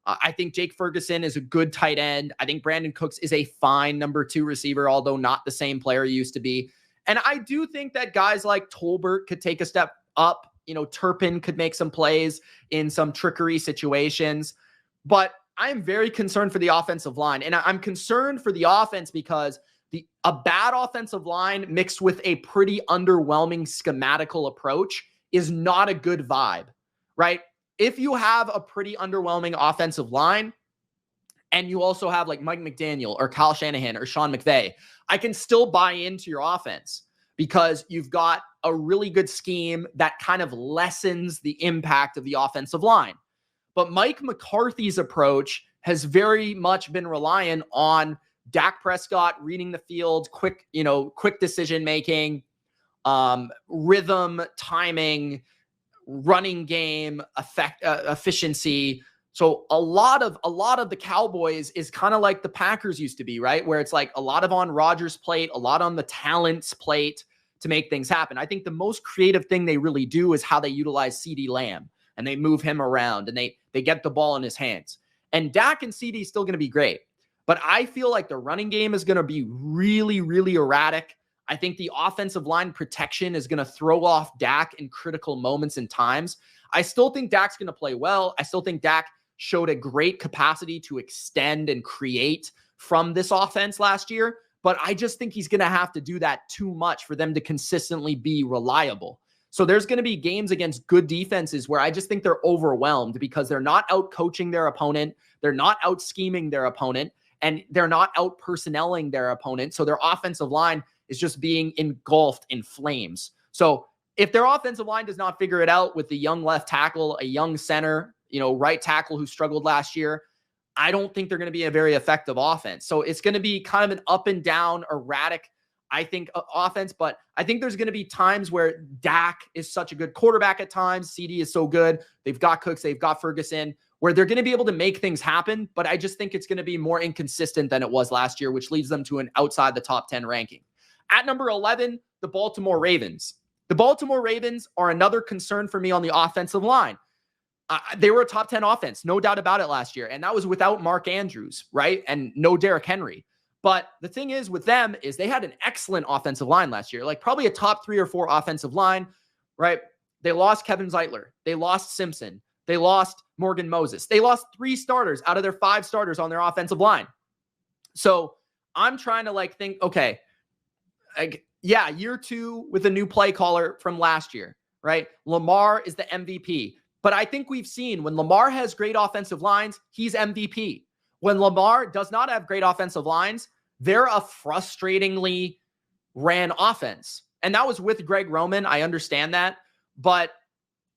I think Jake Ferguson is a good tight end. I think Brandon Cooks is a fine number 2 receiver, although not the same player he used to be. And I do think that guys like Tolbert could take a step up. Turpin could make some plays in some trickery situations. But I'm very concerned for the offensive line. And I'm concerned for the offense because a bad offensive line mixed with a pretty underwhelming schematical approach is not a good vibe, right? If you have a pretty underwhelming offensive line and you also have like Mike McDaniel or Kyle Shanahan or Sean McVay, I can still buy into your offense because you've got a really good scheme that kind of lessens the impact of the offensive line. But Mike McCarthy's approach has very much been reliant on Dak Prescott reading the field, quick decision-making, rhythm, timing, running game, efficiency. So a lot of the Cowboys is kind of like the Packers used to be, right? Where it's like a lot of on Rodgers' plate, a lot on the talent's plate to make things happen. I think the most creative thing they really do is how they utilize CeeDee Lamb, and they move him around, and they get the ball in his hands. And Dak and CeeDee is still going to be great. But I feel like the running game is going to be really, really erratic. I think the offensive line protection is going to throw off Dak in critical moments and times. I still think Dak's going to play well. I still think Dak showed a great capacity to extend and create from this offense last year. But I just think he's going to have to do that too much for them to consistently be reliable. So there's going to be games against good defenses where I just think they're overwhelmed because they're not out coaching their opponent. They're not out scheming their opponent, and they're not out personnelling their opponent. So their offensive line is just being engulfed in flames. So if their offensive line does not figure it out with the young left tackle, a young center, right tackle who struggled last year, I don't think they're going to be a very effective offense. So it's going to be kind of an up and down, erratic, I think, offense. But I think there's going to be times where Dak is such a good quarterback at times. CeeDee is so good. They've got Cooks. They've got Ferguson, where they're going to be able to make things happen. But I just think it's going to be more inconsistent than it was last year, which leads them to an outside the top 10 ranking. At number 11, the Baltimore Ravens. The Baltimore Ravens are another concern for me on the offensive line. They were a top 10 offense, no doubt about it last year. And that was without Mark Andrews, right? And no Derrick Henry. But the thing is with them is they had an excellent offensive line last year, like probably a top 3 or 4 offensive line, right? They lost Kevin Zeitler. They lost Simpson. They lost Morgan Moses. They lost 3 starters out of their 5 starters on their offensive line. So I'm trying to think, okay, year 2 with a new play caller from last year, right? Lamar is the MVP. But I think we've seen when Lamar has great offensive lines, he's MVP. When Lamar does not have great offensive lines, they're a frustratingly ran offense. And that was with Greg Roman. I understand that. But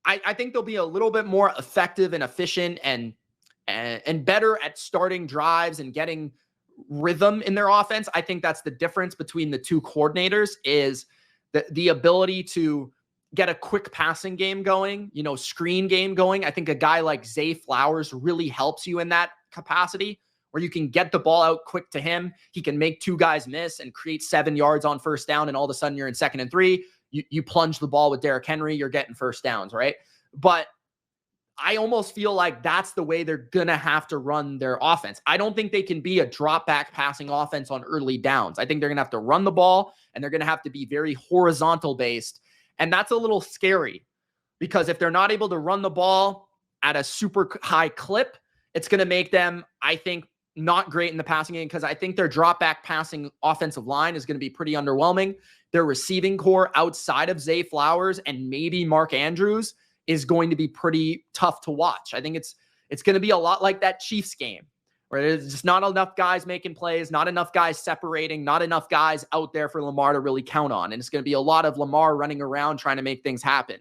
I think they'll be a little bit more effective and efficient and better at starting drives and getting rhythm in their offense. I think that's the difference between the two coordinators is the ability to get a quick passing game going, screen game going. I think a guy like Zay Flowers really helps you in that capacity where you can get the ball out quick to him. He can make 2 guys miss and create 7 yards on first down. And all of a sudden you're in 2nd and 3. You plunge the ball with Derrick Henry, you're getting first downs, right? But I almost feel like that's the way they're going to have to run their offense. I don't think they can be a drop back passing offense on early downs. I think they're going to have to run the ball and they're going to have to be very horizontal based. And that's a little scary because if they're not able to run the ball at a super high clip, it's going to make them, I think, not great in the passing game because I think their drop back passing offensive line is going to be pretty underwhelming. Their receiving core outside of Zay Flowers and maybe Mark Andrews is going to be pretty tough to watch. I think it's going to be a lot like that Chiefs game where there's just not enough guys making plays, not enough guys separating, not enough guys out there for Lamar to really count on. And it's going to be a lot of Lamar running around trying to make things happen.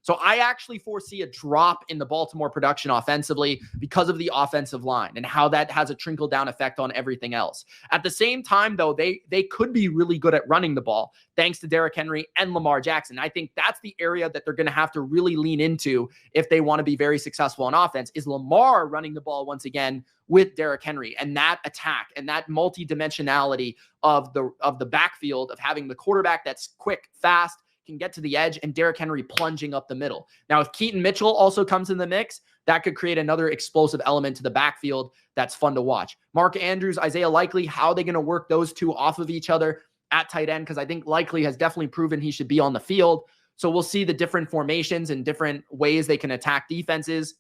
So I actually foresee a drop in the Baltimore production offensively because of the offensive line and how that has a trickle-down effect on everything else. At the same time, though, they could be really good at running the ball thanks to Derrick Henry and Lamar Jackson. I think that's the area that they're going to have to really lean into if they want to be very successful on offense is Lamar running the ball once again with Derrick Henry and that attack and that multidimensionality of the backfield of having the quarterback that's quick, fast, can get to the edge, and Derrick Henry plunging up the middle. Now, if Keaton Mitchell also comes in the mix, that could create another explosive element to the backfield that's fun to watch. Mark Andrews, Isaiah Likely, how are they going to work those two off of each other at tight end? Because I think Likely has definitely proven he should be on the field. So we'll see the different formations and different ways they can attack defenses.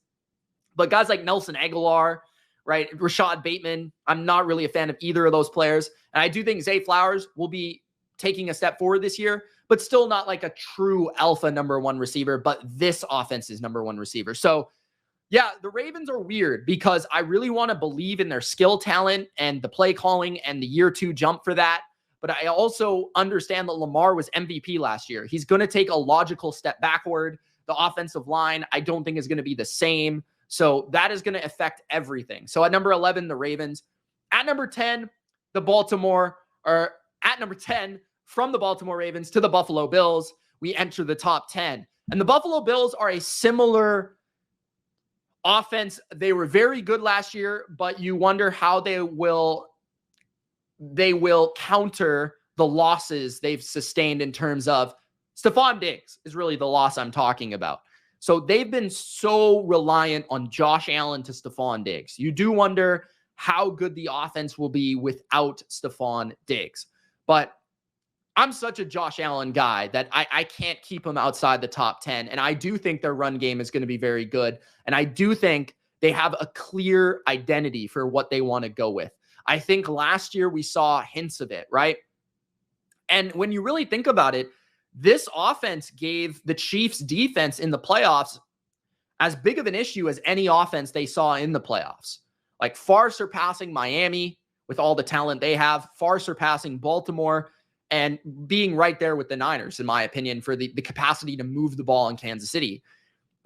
But guys like Nelson Aguilar, right, Rashad Bateman, I'm not really a fan of either of those players. And I do think Zay Flowers will be taking a step forward this year, but still not like a true alpha number 1 receiver, but this offense's number 1 receiver. So yeah, the Ravens are weird because I really want to believe in their skill talent and the play calling and the year 2 jump for that. But I also understand that Lamar was MVP last year. He's going to take a logical step backward. The offensive line, I don't think is going to be the same. So that is going to affect everything. So at number 11, the Ravens. At number 10, at number 10, from the Baltimore Ravens to the Buffalo Bills, we enter the top 10. And the Buffalo Bills are a similar offense. They were very good last year, but you wonder how they will counter the losses they've sustained in terms of Stephon Diggs is really the loss I'm talking about. So they've been so reliant on Josh Allen to Stephon Diggs. You do wonder how good the offense will be without Stephon Diggs. But I'm such a Josh Allen guy that I can't keep him outside the top 10. And I do think their run game is going to be very good. And I do think they have a clear identity for what they want to go with. I think last year we saw hints of it, right? And when you really think about it, this offense gave the Chiefs defense in the playoffs as big of an issue as any offense they saw in the playoffs. Like far surpassing Miami with all the talent they have, far surpassing Baltimore, and being right there with the Niners, in my opinion, for the capacity to move the ball in Kansas City.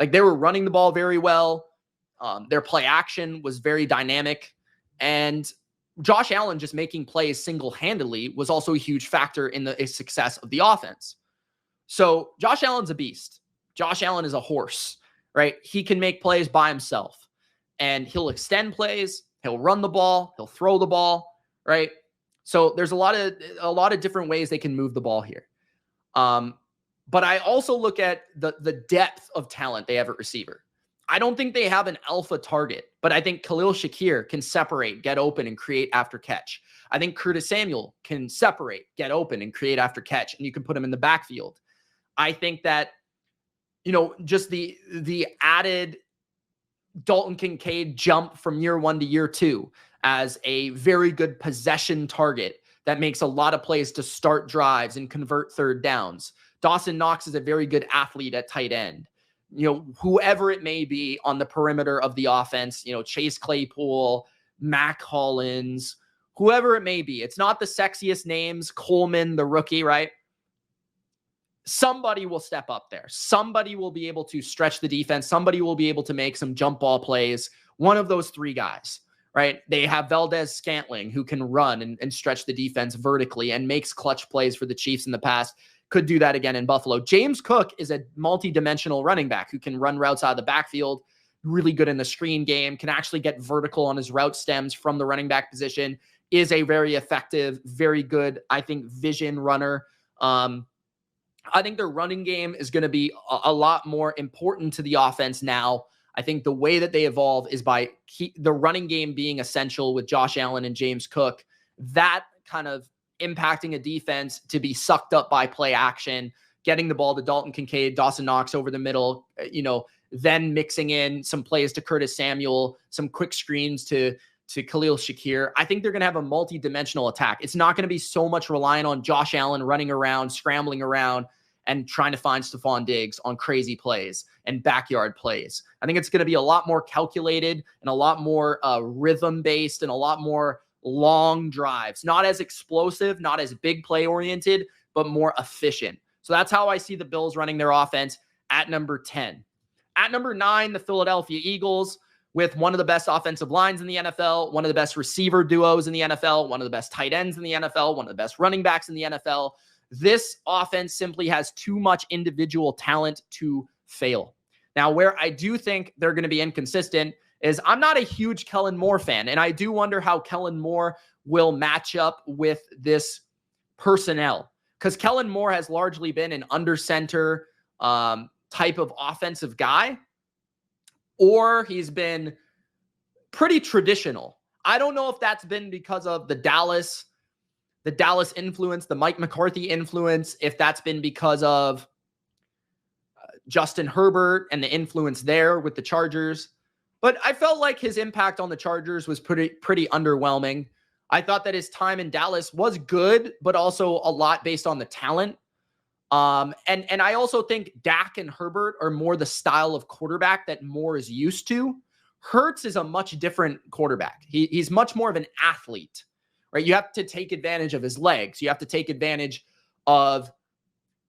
Like they were running the ball very well. Their play action was very dynamic. And Josh Allen just making plays single-handedly was also a huge factor in the success of the offense. So Josh Allen's a beast. Josh Allen is a horse, right? He can make plays by himself. And he'll extend plays. He'll run the ball. He'll throw the ball, right? So there's a lot of different ways they can move the ball here. But I also look at the depth of talent they have at receiver. I don't think they have an alpha target, but I think Khalil Shakir can separate, get open, and create after catch. I think Curtis Samuel can separate, get open, and create after catch, and you can put him in the backfield. I think that, just the added Dalton Kincaid jump from year 1 to year 2 as a very good possession target that makes a lot of plays to start drives and convert third downs. Dawson Knox is a very good athlete at tight end. Whoever it may be on the perimeter of the offense, Chase Claypool, Mac Hollins, whoever it may be. It's not the sexiest names, Coleman, the rookie, right? Somebody will step up there. Somebody will be able to stretch the defense. Somebody will be able to make some jump ball plays. One of those 3 guys, right? They have Valdez-Scantling, who can run and stretch the defense vertically and makes clutch plays for the Chiefs in the past. Could do that again in Buffalo. James Cook is a multi-dimensional running back who can run routes out of the backfield, really good in the screen game, can actually get vertical on his route stems from the running back position, is a very effective, very good, I think, vision runner. I think their running game is going to be a lot more important to the offense now. I think the way that they evolve is by the running game being essential with Josh Allen and James Cook. That kind of impacting a defense to be sucked up by play action, getting the ball to Dalton Kincaid, Dawson Knox over the middle, then mixing in some plays to Curtis Samuel, some quick screens to Khalil Shakir. I think they're going to have a multi-dimensional attack. It's not going to be so much reliant on Josh Allen running around, scrambling around, and trying to find Stephon Diggs on crazy plays and backyard plays. I think it's going to be a lot more calculated and a lot more rhythm-based and a lot more long drives. Not as explosive, not as big play-oriented, but more efficient. So that's how I see the Bills running their offense at number 10. At number 9, the Philadelphia Eagles, with one of the best offensive lines in the NFL, one of the best receiver duos in the NFL, one of the best tight ends in the NFL, one of the best running backs in the NFL. This offense simply has too much individual talent to fail. Now, where I do think they're going to be inconsistent is I'm not a huge Kellen Moore fan, and I do wonder how Kellen Moore will match up with this personnel, because Kellen Moore has largely been an under-center type of offensive guy, or he's been pretty traditional. I don't know if that's been because of the Dallas influence, the Mike McCarthy influence, if that's been because of Justin Herbert and the influence there with the Chargers. But I felt like his impact on the Chargers was pretty underwhelming. I thought that his time in Dallas was good, but also a lot based on the talent. And I also think Dak and Herbert are more the style of quarterback that Moore is used to. Hurts is a much different quarterback. He's much more of an athlete, right? You have to take advantage of his legs. You have to take advantage of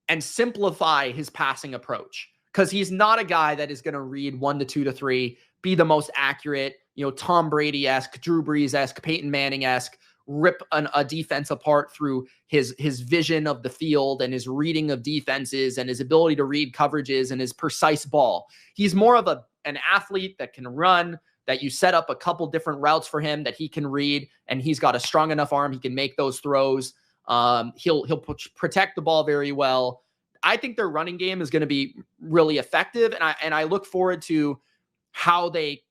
and simplify his passing approach, because he's not a guy that is going to read 1 to 2 to 3, be the most accurate, Tom Brady-esque, Drew Brees-esque, Peyton Manning-esque, rip a defense apart through his vision of the field and his reading of defenses and his ability to read coverages and his precise ball. He's more of an athlete that can run, that you set up a couple different routes for him that he can read, and he's got a strong enough arm. He can make those throws. He'll protect the ball very well. I think their running game is going to be really effective, and I look forward to how they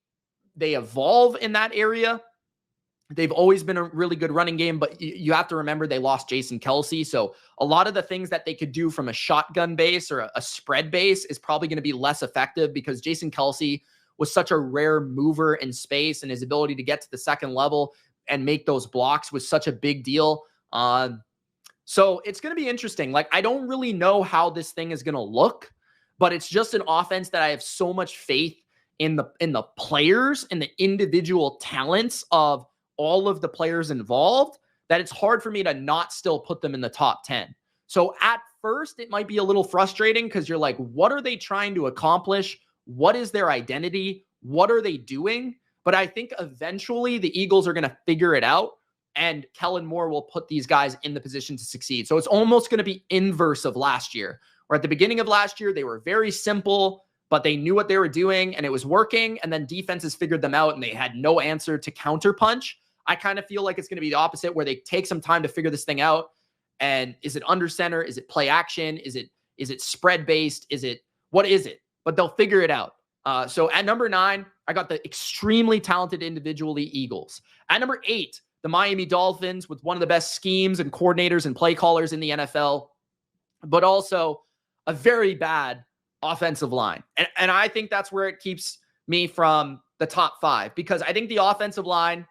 evolve in that area. They've always been a really good running game, but you have to remember they lost Jason Kelce. So a lot of the things that they could do from a shotgun base or a spread base is probably going to be less effective because Jason Kelce was such a rare mover in space, and his ability to get to the second level and make those blocks was such a big deal. So it's going to be interesting. Like, I don't really know how this thing is going to look, but it's just an offense that I have so much faith in the players and the individual talents of all of the players involved that it's hard for me to not still put them in the top 10. So at first, it might be a little frustrating because you're like, what are they trying to accomplish? What is their identity? What are they doing? But I think eventually the Eagles are going to figure it out, and Kellen Moore will put these guys in the position to succeed. So it's almost going to be inverse of last year, where at the beginning of last year, they were very simple, but they knew what they were doing and it was working. And then defenses figured them out and they had no answer to counterpunch. I kind of feel like it's going to be the opposite, where they take some time to figure this thing out. And is it under center? Is it play action? Is it spread based? What is it? But they'll figure it out. So at number 9, I got the extremely talented individually Eagles. At number 8, the Miami Dolphins, with one of the best schemes and coordinators and play callers in the NFL, but also a very bad offensive line. And I think that's where it keeps me from the top 5, because I think the offensive line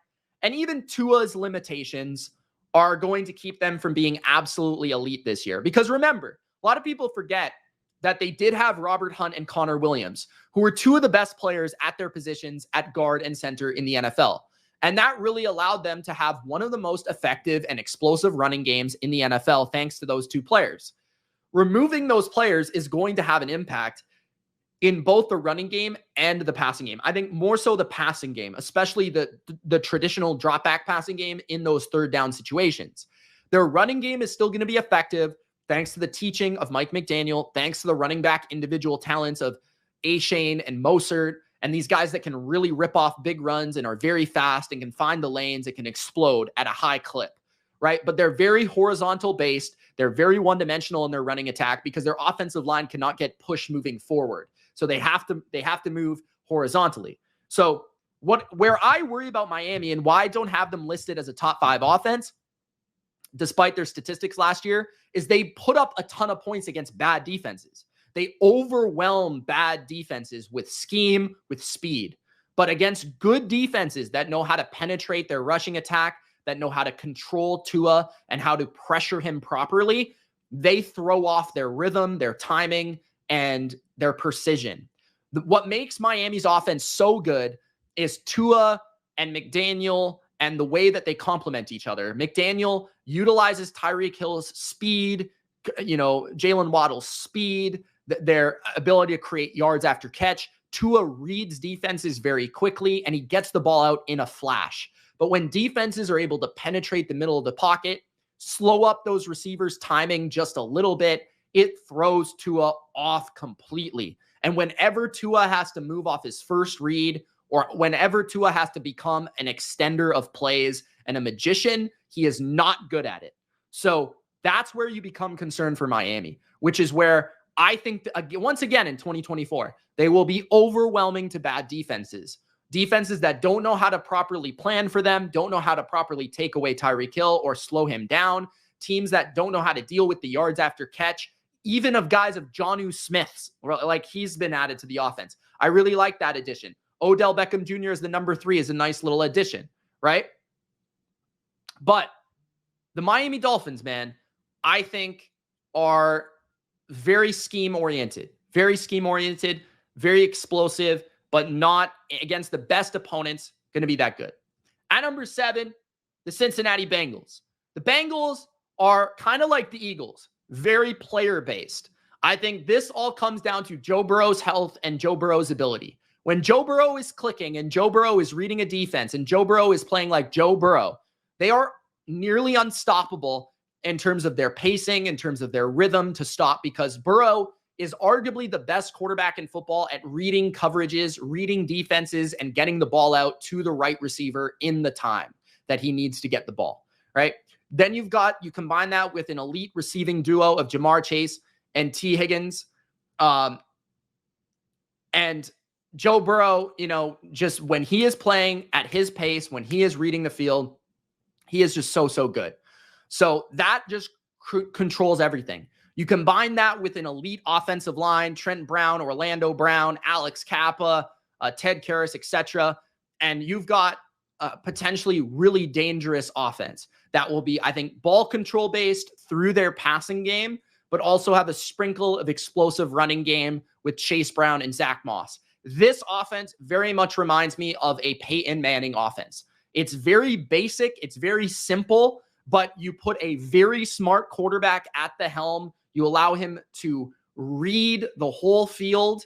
and even Tua's limitations are going to keep them from being absolutely elite this year. Because remember, a lot of people forget that they did have Robert Hunt and Connor Williams, who were 2 of the best players at their positions at guard and center in the NFL. And that really allowed them to have one of the most effective and explosive running games in the NFL, thanks to those 2 players. Removing those players is going to have an impact in both the running game and the passing game. I think more so the passing game, especially the traditional drop back passing game in those third down situations. Their running game is still going to be effective thanks to the teaching of Mike McDaniel, thanks to the running back individual talents of Ashane and Mosert, and these guys that can really rip off big runs and are very fast and can find the lanes and can explode at a high clip, right? But they're very horizontal based. They're very one-dimensional in their running attack because their offensive line cannot get pushed moving forward. So they have to move horizontally. So where I worry about Miami and why I don't have them listed as a top 5 offense, despite their statistics last year, is they put up a ton of points against bad defenses. They overwhelm bad defenses with scheme, with speed. But against good defenses that know how to penetrate their rushing attack, that know how to control Tua and how to pressure him properly, they throw off their rhythm, their timing, and their precision. What makes Miami's offense so good is Tua and McDaniel and the way that they complement each other. McDaniel utilizes Tyreek Hill's speed, Jalen Waddle's speed, their ability to create yards after catch. Tua reads defenses very quickly, and he gets the ball out in a flash. But when defenses are able to penetrate the middle of the pocket, slow up those receivers' timing just a little bit, it throws Tua off completely. And whenever Tua has to move off his first read, or whenever Tua has to become an extender of plays and a magician, he is not good at it. So that's where you become concerned for Miami, which is where I think, once again in 2024, they will be overwhelming to bad defenses. Defenses that don't know how to properly plan for them, don't know how to properly take away Tyreek Hill or slow him down. Teams that don't know how to deal with the yards after catch, even of guys of Jonnu Smith's, like he's been added to the offense. I really like that addition. Odell Beckham Jr. as the number 3 is a nice little addition, right? But the Miami Dolphins, man, I think are very scheme-oriented, very explosive, but not against the best opponents going to be that good. At number 7, the Cincinnati Bengals. The Bengals are kind of like the Eagles, very player-based. I think this all comes down to Joe Burrow's health and Joe Burrow's ability. When Joe Burrow is clicking and Joe Burrow is reading a defense and Joe Burrow is playing like Joe Burrow, they are nearly unstoppable in terms of their pacing, in terms of their rhythm to stop, because Burrow is arguably the best quarterback in football at reading coverages, reading defenses, and getting the ball out to the right receiver in the time that he needs to get the ball, right? Then you combine that with an elite receiving duo of Jamar Chase and T. Higgins. And Joe Burrow, just when he is playing at his pace, when he is reading the field, he is just so, so good. So that just controls everything. You combine that with an elite offensive line, Trent Brown, Orlando Brown, Alex Kappa, Ted Karras, etc. And you've got potentially really dangerous offense that will be, I think, ball control based through their passing game, but also have a sprinkle of explosive running game with Chase Brown and Zach Moss. This offense very much reminds me of a Peyton Manning offense. It's very basic. It's very simple, but you put a very smart quarterback at the helm. You allow him to read the whole field,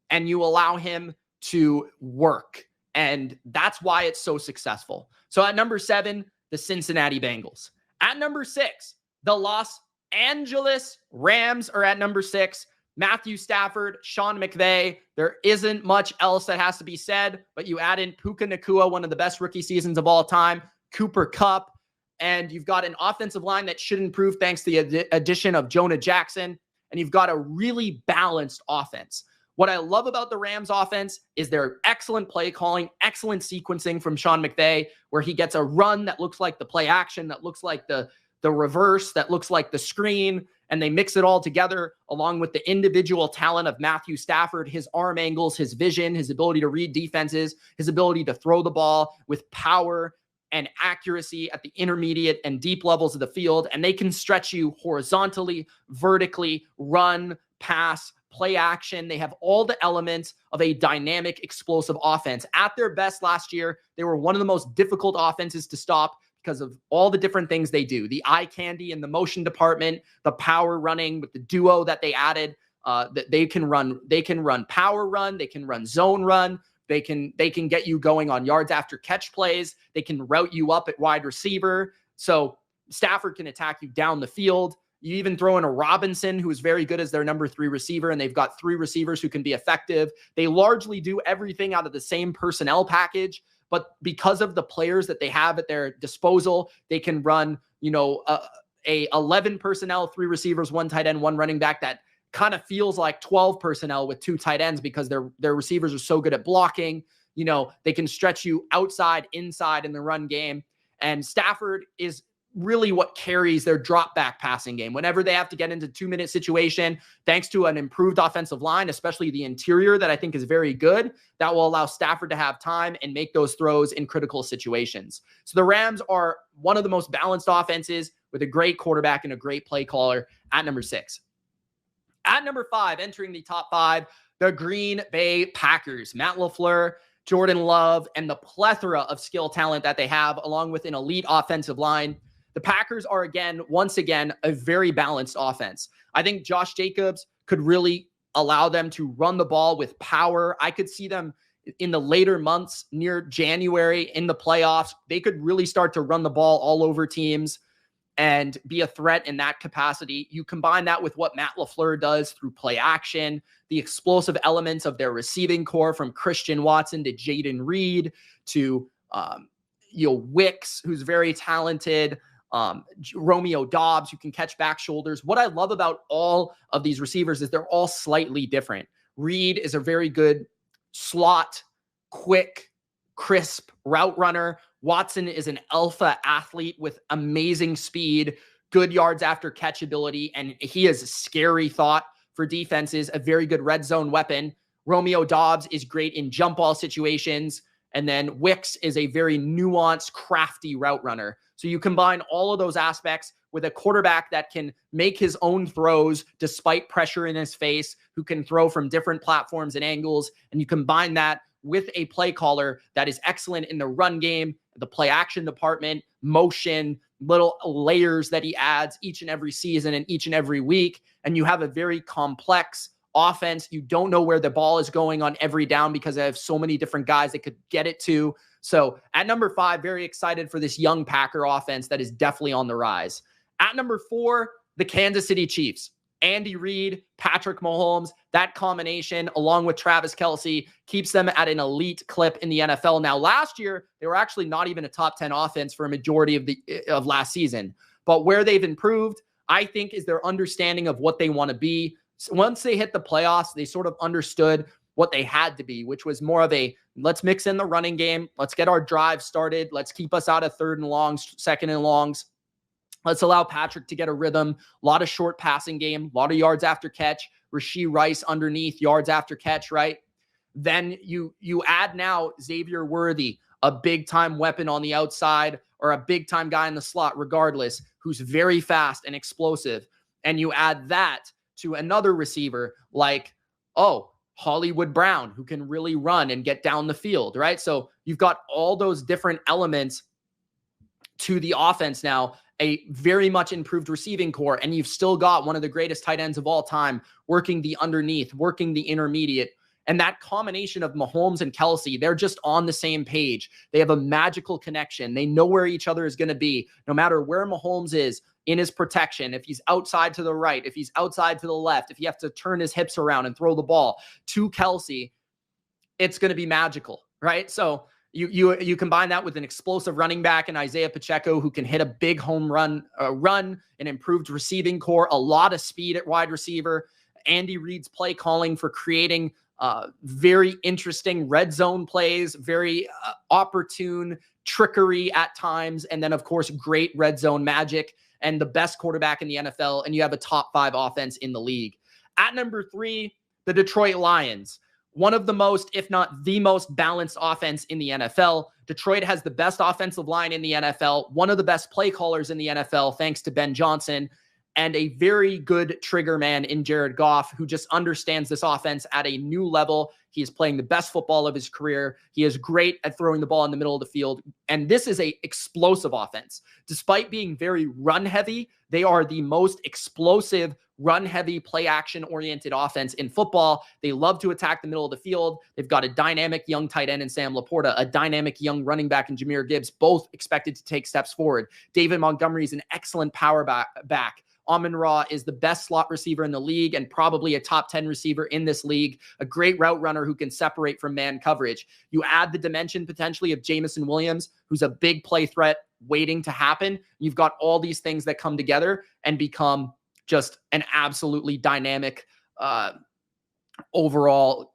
and you allow him to work. And that's why it's so successful. So at number 7, the Cincinnati Bengals. At number 6, the Los Angeles Rams are at number 6. Matthew Stafford, Sean McVay. There isn't much else that has to be said, but you add in Puka Nacua, one of the best rookie seasons of all time, Cooper Kupp, and you've got an offensive line that should improve thanks to the addition of Jonah Jackson, and you've got a really balanced offense. What I love about the Rams offense is their excellent play calling, excellent sequencing from Sean McVay, where he gets a run that looks like the play action, that looks like the reverse, that looks like the screen, and they mix it all together along with the individual talent of Matthew Stafford, his arm angles, his vision, his ability to read defenses, his ability to throw the ball with power and accuracy at the intermediate and deep levels of the field. And they can stretch you horizontally, vertically, run, pass, play action. They have all the elements of a dynamic, explosive offense. At their best last year, they were one of the most difficult offenses to stop because of all the different things they do. The eye candy in the motion department, the power running with the duo that they added, that they can run power run, they can run zone run, they can get you going on yards after catch plays, they can route you up at wide receiver. So Stafford can attack you down the field. You even throw in a Robinson, who is very good as their number 3 receiver, and they've got 3 receivers who can be effective. They largely do everything out of the same personnel package, but because of the players that they have at their disposal, they can run, a 11 personnel, 3 receivers, 1 tight end, 1 running back that kind of feels like 12 personnel with 2 tight ends because their receivers are so good at blocking. They can stretch you outside, inside in the run game. And Stafford is really what carries their drop back passing game. Whenever they have to get into 2-minute situation, thanks to an improved offensive line, especially the interior that I think is very good, that will allow Stafford to have time and make those throws in critical situations. So the Rams are one of the most balanced offenses with a great quarterback and a great play caller at number 6. At number 5, entering the top 5, the Green Bay Packers. Matt LaFleur, Jordan Love, and the plethora of skill talent that they have, along with an elite offensive line. The Packers are, once again, a very balanced offense. I think Josh Jacobs could really allow them to run the ball with power. I could see them in the later months near January in the playoffs. They could really start to run the ball all over teams and be a threat in that capacity. You combine that with what Matt LaFleur does through play action, the explosive elements of their receiving core from Christian Watson to Jaden Reed to Wicks, who's very talented, Romeo Dobbs, who can catch back shoulders. What I love about all of these receivers is they're all slightly different. Reed is a very good slot, quick, crisp route runner. Watson is an alpha athlete with amazing speed, good yards after catch ability, and he is a scary thought for defenses, a very good red zone weapon. Romeo Dobbs is great in jump ball situations. And then Wicks is a very nuanced, crafty route runner. So you combine all of those aspects with a quarterback that can make his own throws despite pressure in his face, who can throw from different platforms and angles. And you combine that with a play caller that is excellent in the run game, the play action department, motion, little layers that he adds each and every season and each and every week. And you have a very complex offense. You don't know where the ball is going on every down because I have so many different guys that could get it to. So at number 5, very excited for this young Packer offense that is definitely on the rise. At number 4, the Kansas City Chiefs. Andy Reid, Patrick Mahomes, that combination along with Travis Kelce keeps them at an elite clip in the NFL. Now, last year, they were actually not even a top 10 offense for a majority of last season. But where they've improved, I think, is their understanding of what they want to be. So once they hit the playoffs, they sort of understood what they had to be, which was more of a, let's mix in the running game. Let's get our drive started. Let's keep us out of third and longs, second and longs. Let's allow Patrick to get a rhythm. A lot of short passing game, a lot of yards after catch. Rashee Rice underneath, yards after catch, right? Then you add now Xavier Worthy, a big-time weapon on the outside or a big-time guy in the slot, regardless, who's very fast and explosive. And you add that to another receiver like, Hollywood Brown, who can really run and get down the field, right? So you've got all those different elements to the offense now, a very much improved receiving core, and you've still got one of the greatest tight ends of all time working the underneath, working the intermediate. And that combination of Mahomes and Kelsey, they're just on the same page. They have a magical connection. They know where each other is going to be, no matter where Mahomes is in his protection. If he's outside to the right, if he's outside to the left, if he has to turn his hips around and throw the ball to Kelsey, it's going to be magical, right? So you combine that with an explosive running back in Isaiah Pacheco, who can hit a big home run, an improved receiving core, a lot of speed at wide receiver. Andy Reid's play calling for creating very interesting red zone plays, very opportune trickery at times, and then, of course, great red zone magic, and the best quarterback in the NFL, and you have a top 5 offense in the league. At number 3, the Detroit Lions. One of the most, if not the most balanced offense in the NFL. Detroit has the best offensive line in the NFL, one of the best play callers in the NFL, thanks to Ben Johnson, and a very good trigger man in Jared Goff, who just understands this offense at a new level. He is playing the best football of his career. He is great at throwing the ball in the middle of the field. And this is an explosive offense. Despite being very run-heavy, they are the most explosive, run-heavy, play-action-oriented offense in football. They love to attack the middle of the field. They've got a dynamic young tight end in Sam Laporta, a dynamic young running back in Jahmyr Gibbs, both expected to take steps forward. David Montgomery is an excellent power back. Amon-Ra is the best slot receiver in the league and probably a top 10 receiver in this league, a great route runner who can separate from man coverage. You add the dimension potentially of Jameson Williams, who's a big play threat waiting to happen. You've got all these things that come together and become just an absolutely dynamic, overall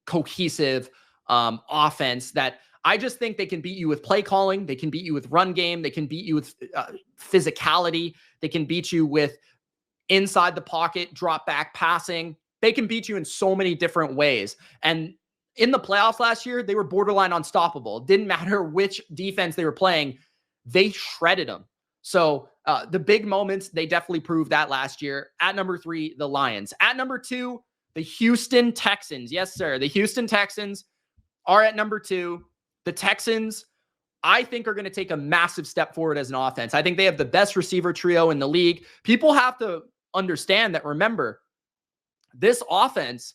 cohesive offense that I just think they can beat you with play calling. They can beat you with run game. They can beat you with physicality. They can beat you with inside the pocket, drop back passing. They can beat you in so many different ways. And in the playoffs last year, they were borderline unstoppable. It didn't matter which defense they were playing. They shredded them. So the big moments, they definitely proved that last year. At number 3, the Lions. At number 2, the Houston Texans. Yes, sir. The Houston Texans are at number 2. The Texans, I think, are going to take a massive step forward as an offense. I think they have the best receiver trio in the league. People have to understand that, remember, this offense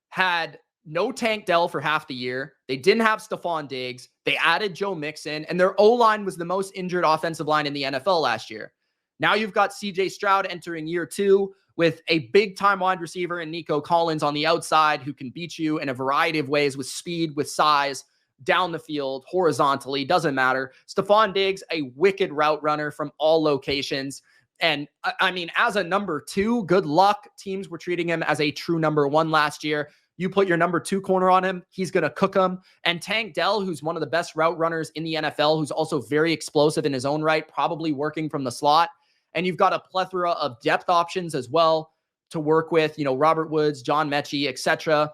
had no Tank Dell for half the year. They didn't have Stephon Diggs. They added Joe Mixon, and their O-line was the most injured offensive line in the NFL last year. Now you've got CJ Stroud entering year 2 with a big-time wide receiver in Nico Collins on the outside who can beat you in a variety of ways with speed, with size, down the field, horizontally, doesn't matter. Stephon Diggs, a wicked route runner from all locations. And I mean, as a number 2, good luck. Teams were treating him as a true number 1 last year. You put your number 2 corner on him, he's going to cook him. And Tank Dell, who's one of the best route runners in the NFL, who's also very explosive in his own right, probably working from the slot. And you've got a plethora of depth options as well to work with, Robert Woods, John Mechie, etc.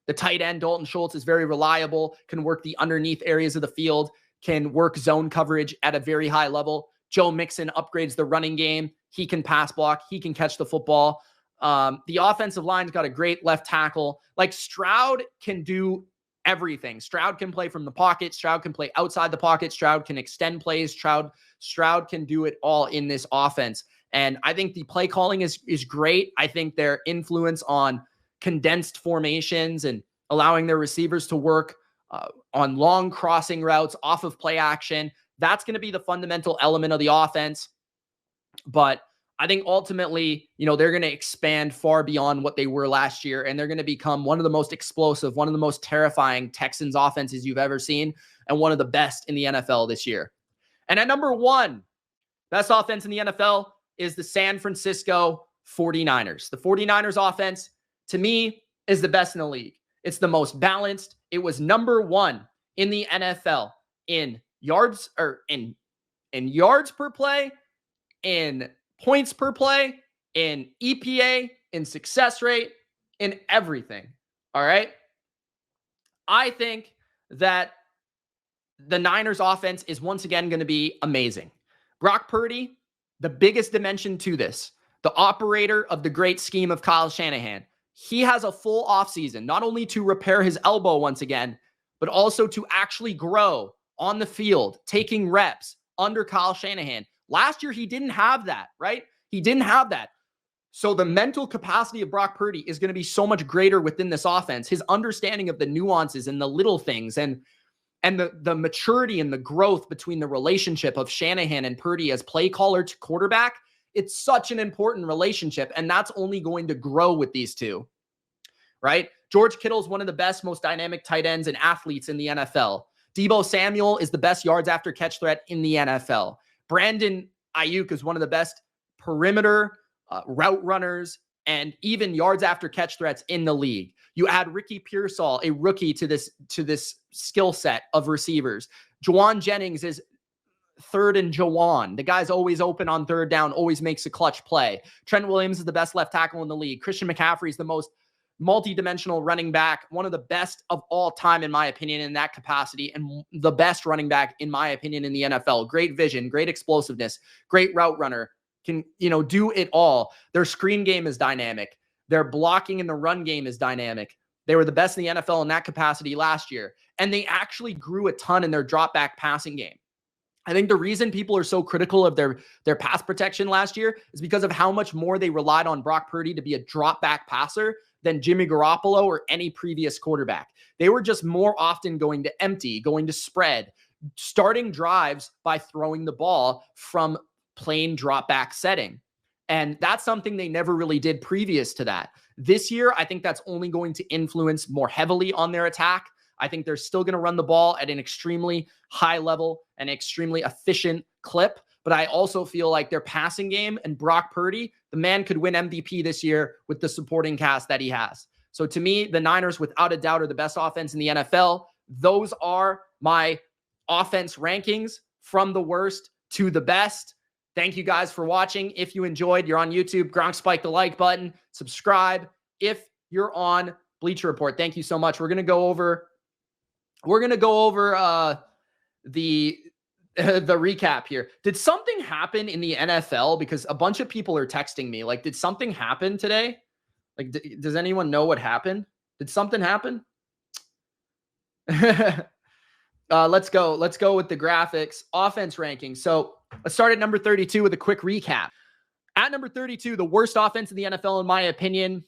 The tight end, Dalton Schultz, is very reliable, can work the underneath areas of the field, can work zone coverage at a very high level. Joe Mixon upgrades the running game. He can pass block. He can catch the football. The offensive line's got a great left tackle. Like, Stroud can do everything. Stroud can play from the pocket. Stroud can play outside the pocket. Stroud can extend plays. Stroud can do it all in this offense. And I think the play calling is great. I think their influence on condensed formations and allowing their receivers to work on long crossing routes off of play action, that's going to be the fundamental element of the offense. But I think ultimately, they're going to expand far beyond what they were last year, and they're going to become one of the most explosive, one of the most terrifying Texans offenses you've ever seen, and one of the best in the NFL this year. And at number 1, Best offense in the NFL is the San Francisco 49ers. The 49ers offense, to me, is the best in the league. It's the most balanced. It was number one in the NFL in yards or in yards per play, in points per play, in EPA, in success rate, in everything. All right. I think that the Niners offense is once again going to be amazing. Brock Purdy, the biggest dimension to this, the operator of the great scheme of Kyle Shanahan. He has a full offseason, not only to repair his elbow once again, but also to actually grow on the field, taking reps under Kyle Shanahan. Last year, he didn't have that, right? He didn't have that. So the mental capacity of Brock Purdy is going to be so much greater within this offense. His understanding of the nuances and the little things and the maturity and the growth between the relationship of Shanahan and Purdy as play caller to quarterback, it's such an important relationship, and that's only going to grow with these two, right? George Kittle is one of the best, most dynamic tight ends and athletes in the NFL. Deebo Samuel is the best yards after catch threat in the NFL. Brandon Ayuk is one of the best perimeter route runners and even yards after catch threats in the league. You add Ricky Pearsall, a rookie, to this skill set of receivers. Juwan Jennings is third and Jawan. The guy's always open on third down, always makes a clutch play. Trent Williams is the best left tackle in the league. Christian McCaffrey is the most multi-dimensional running back, one of the best of all time, in my opinion, in that capacity, and the best running back, in my opinion, in the NFL. Great vision, great explosiveness, great route runner, can, do it all. Their screen game is dynamic. Their blocking in the run game is dynamic. They were the best in the NFL in that capacity last year, and they actually grew a ton in their drop back passing game. I think the reason people are so critical of their pass protection last year is because of how much more they relied on Brock Purdy to be a drop back passer than Jimmy Garoppolo or any previous quarterback. They were just more often going to empty, going to spread, starting drives by throwing the ball from plain drop back setting. And that's something they never really did previous to that. This year, I think that's only going to influence more heavily on their attack. I think they're still going to run the ball at an extremely high level and extremely efficient clip. But I also feel like their passing game and Brock Purdy, the man could win MVP this year with the supporting cast that he has. So to me, the Niners, without a doubt, are the best offense in the NFL. Those are my offense rankings from the worst to the best. Thank you guys for watching. If you enjoyed, you're on YouTube, Gronk, spike the like button, subscribe. If you're on Bleacher Report, thank you so much. We're going to go over the recap here. Did something happen in the NFL? Because a bunch of people are texting me. Like, did something happen today? Like, does anyone know what happened? Did something happen? Let's go with the graphics. Offense rankings. So let's start at number 32 with a quick recap. At number 32, the worst offense in the NFL, in my opinion.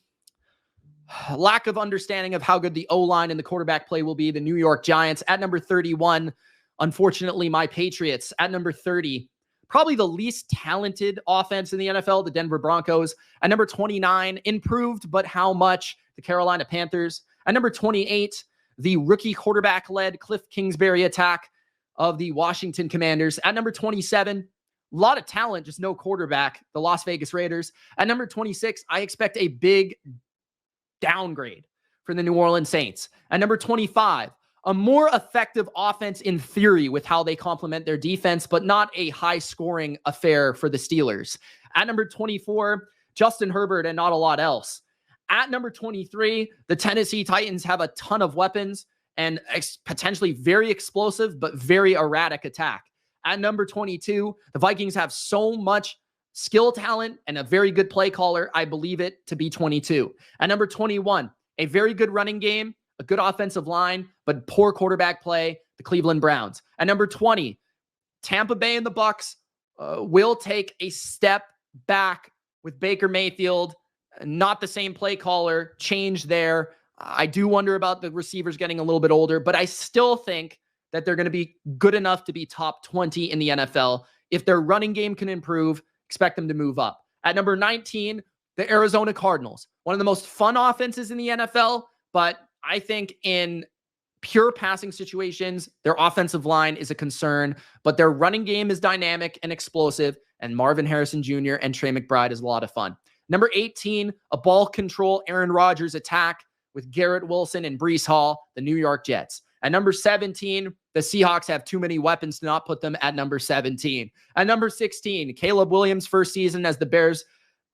Lack of understanding of how good the O-line and the quarterback play will be, the New York Giants. At number 31, unfortunately, my Patriots. At number 30, probably the least talented offense in the NFL, the Denver Broncos. At number 29, improved, but how much? The Carolina Panthers. At number 28, the rookie quarterback-led Cliff Kingsbury attack of the Washington Commanders. At number 27, a lot of talent, just no quarterback, the Las Vegas Raiders. At number 26, I expect a big downgrade for the New Orleans Saints. At number 25, a more effective offense in theory with how they complement their defense, but not a high-scoring affair for the Steelers. At number 24, Justin Herbert and not a lot else. At number 23, the Tennessee Titans have a ton of weapons and potentially very explosive, but very erratic attack. At number 22, the Vikings have so much skill talent and a very good play caller. I believe it to be 22. At number 21, a very good running game, a good offensive line, but poor quarterback play, the Cleveland Browns. At number 20, Tampa Bay and the Bucks will take a step back with Baker Mayfield. Not the same play caller, change there. I do wonder about the receivers getting a little bit older, but I still think that they're going to be good enough to be top 20 in the NFL. If their running game can improve, expect them to move up. At number 19, the Arizona Cardinals. One of the most fun offenses in the NFL, but I think in pure passing situations, their offensive line is a concern, but their running game is dynamic and explosive. and Marvin Harrison Jr. and Trey McBride is a lot of fun. Number 18, a ball control Aaron Rodgers attack with Garrett Wilson and Breece Hall, the New York Jets. At number 17, the Seahawks have too many weapons to not put them at number 17. At number 16, Caleb Williams' first season as the Bears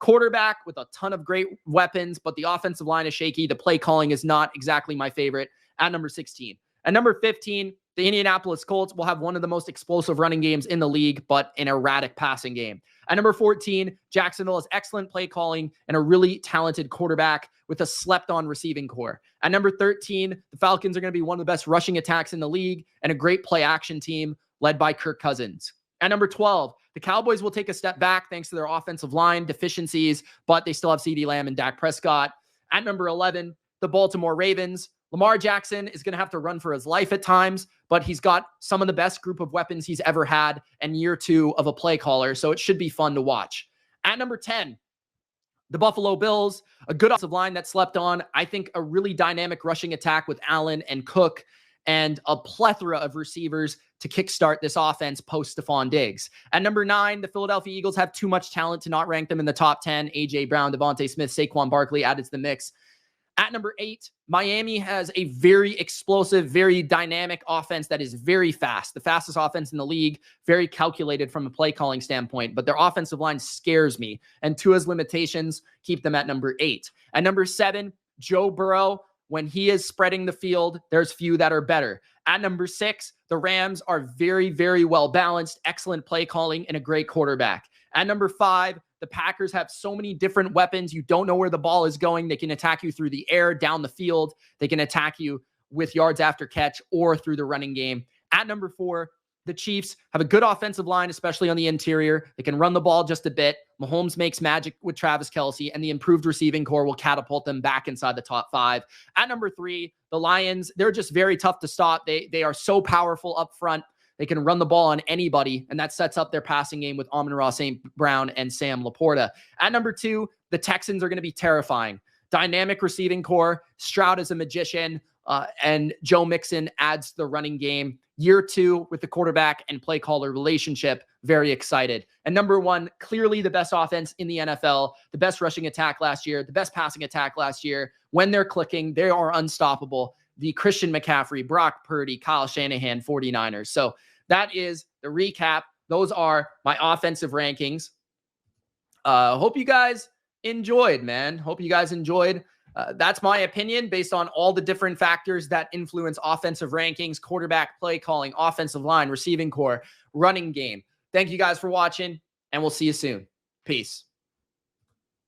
quarterback with a ton of great weapons, but the offensive line is shaky. The play calling is not exactly my favorite at number 16. At number 15, the Indianapolis Colts will have one of the most explosive running games in the league, but an erratic passing game. At number 14, Jacksonville has excellent play calling and a really talented quarterback with a slept-on receiving core. At number 13, the Falcons are going to be one of the best rushing attacks in the league and a great play-action team led by Kirk Cousins. At number 12, the Cowboys will take a step back thanks to their offensive line deficiencies, but they still have CeeDee Lamb and Dak Prescott. At number 11, the Baltimore Ravens. Lamar Jackson is going to have to run for his life at times, but he's got some of the best group of weapons he's ever had and year two of a play caller, so it should be fun to watch. At number 10, the Buffalo Bills, a good offensive line that slept on. I think a really dynamic rushing attack with Allen and Cook and a plethora of receivers to kickstart this offense post Stephon Diggs. At number 9, the Philadelphia Eagles have too much talent to not rank them in the top 10. A.J. Brown, Devontae Smith, Saquon Barkley added to the mix. At number 8, Miami has a very explosive, very dynamic offense that is very fast. The fastest offense in the league, very calculated from a play calling standpoint, but their offensive line scares me. And Tua's limitations keep them at number 8. At number 7, Joe Burrow. When he is spreading the field, there's few that are better. At number 6, the Rams are very, very well balanced, excellent play calling, and a great quarterback. At number 5, the Packers have so many different weapons. You don't know where the ball is going. They can attack you through the air, down the field. They can attack you with yards after catch or through the running game. At number 4, the Chiefs have a good offensive line, especially on the interior. They can run the ball just a bit. Mahomes makes magic with Travis Kelce, and the improved receiving core will catapult them back inside the top 5. At number 3, the Lions, they're just very tough to stop. They are so powerful up front. They can run the ball on anybody, and that sets up their passing game with Amon-Ra St. Brown and Sam Laporta. At number 2, the Texans are going to be terrifying. Dynamic receiving core. Stroud is a magician, and Joe Mixon adds to the running game. Year 2 with the quarterback and play caller relationship. Very excited. And number 1, clearly the best offense in the NFL, the best rushing attack last year, the best passing attack last year. When they're clicking, they are unstoppable. The Christian McCaffrey, Brock Purdy, Kyle Shanahan 49ers. So that is the recap. Those are my offensive rankings. Hope you guys enjoyed, man. Hope you guys enjoyed. That's my opinion based on all the different factors that influence offensive rankings, quarterback play calling, offensive line, receiving core, running game. Thank you guys for watching, and we'll see you soon. Peace.